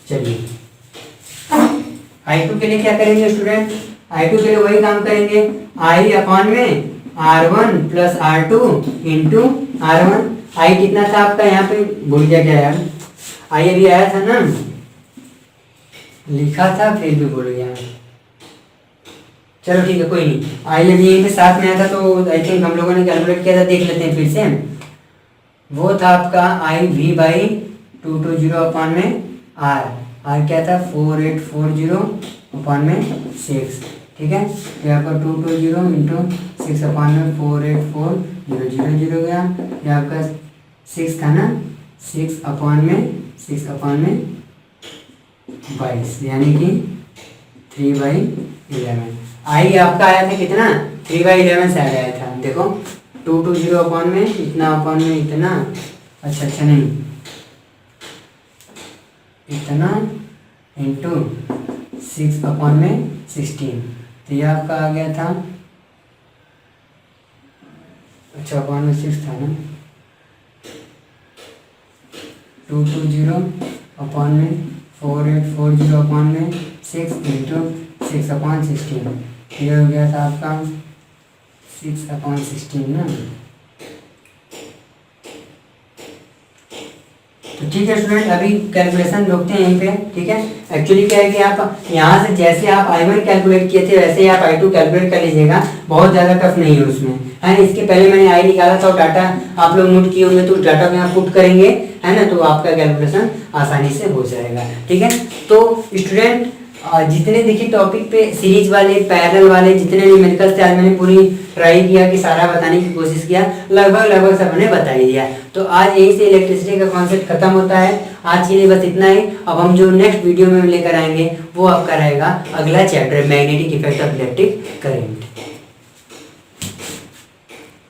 चलिए I2 के लिए क्या करेंगे स्टूडेंट? I2 के लिए वही काम करेंगे, I अपॉन में R1 plus R2 into R1। I कितना था आपका यहाँ पे, भूल गया क्या यार? I अभी आया था ना, लिखा था फिर भी भूल गया। चलो ठीक है, कोई नहीं। I अभी यहीं पे साथ में आया था, तो आई थिंक हम लोगों ने कैलकुलेट किया था, देख लेते हैं फिर से। वो था आपका IV/220 अपॉन में R क्या था 4840 अपॉन में 6। ठीक है, तो यहाँ पर 220 इंटू 6 अपॉन में 4840 गया। ये आपका 6 था ना, 6 अपॉन में 22, यानी कि 3/11। I आपका आया था कितना 3/11 से आया था। देखो 220 अपॉन में इतना, अपॉन में इतना, अच्छा नहीं, इतना इंटू 6 अपॉन में 16, तो ये आपका आ गया था, अच्छा अपॉन में 6 था ना, 220 अपॉन में 4840 अपॉन में 6 इंटू 6 अपॉन 16, ये हो गया था आपका 6 अपॉन 16 ना। तो ठीक है स्टूडेंट, अभी कैलकुलेशन रोकते हैं यहीं पे। ठीक है, एक्चुअली क्या है कि आप यहाँ से जैसे आप I1 कैलकुलेट किए थे वैसे ही आप I2 कैलकुलेट कर लीजिएगा, बहुत ज़्यादा टफ नहीं है उसमें, है ना। इसके पहले मैंने I निकाला था और डाटा आप लोग नोट किए होंगे, तो उस डाटा को यहाँ पुट करेंगे, है ना, तो आपका कैलकुलेशन आसानी से हो जाएगा। ठीक है, तो स्टूडेंट जितने देखिए टॉपिक पे सीरीज वाले, पैरेलल वाले जितने न्यूमेरिकल्स थे, आज मैंने पूरी ट्राई किया कि सारा बताने की कोशिश किया, लगभग सब मैंने बता ही दिया। तो आज यही से इलेक्ट्रिसिटी का कॉन्सेप्ट खत्म होता है। आज के लिए बस इतना ही। अब हम जो नेक्स्ट वीडियो में लेकर आएंगे वो आपका रहेगा अगला chapter, magnetic effect of electric current.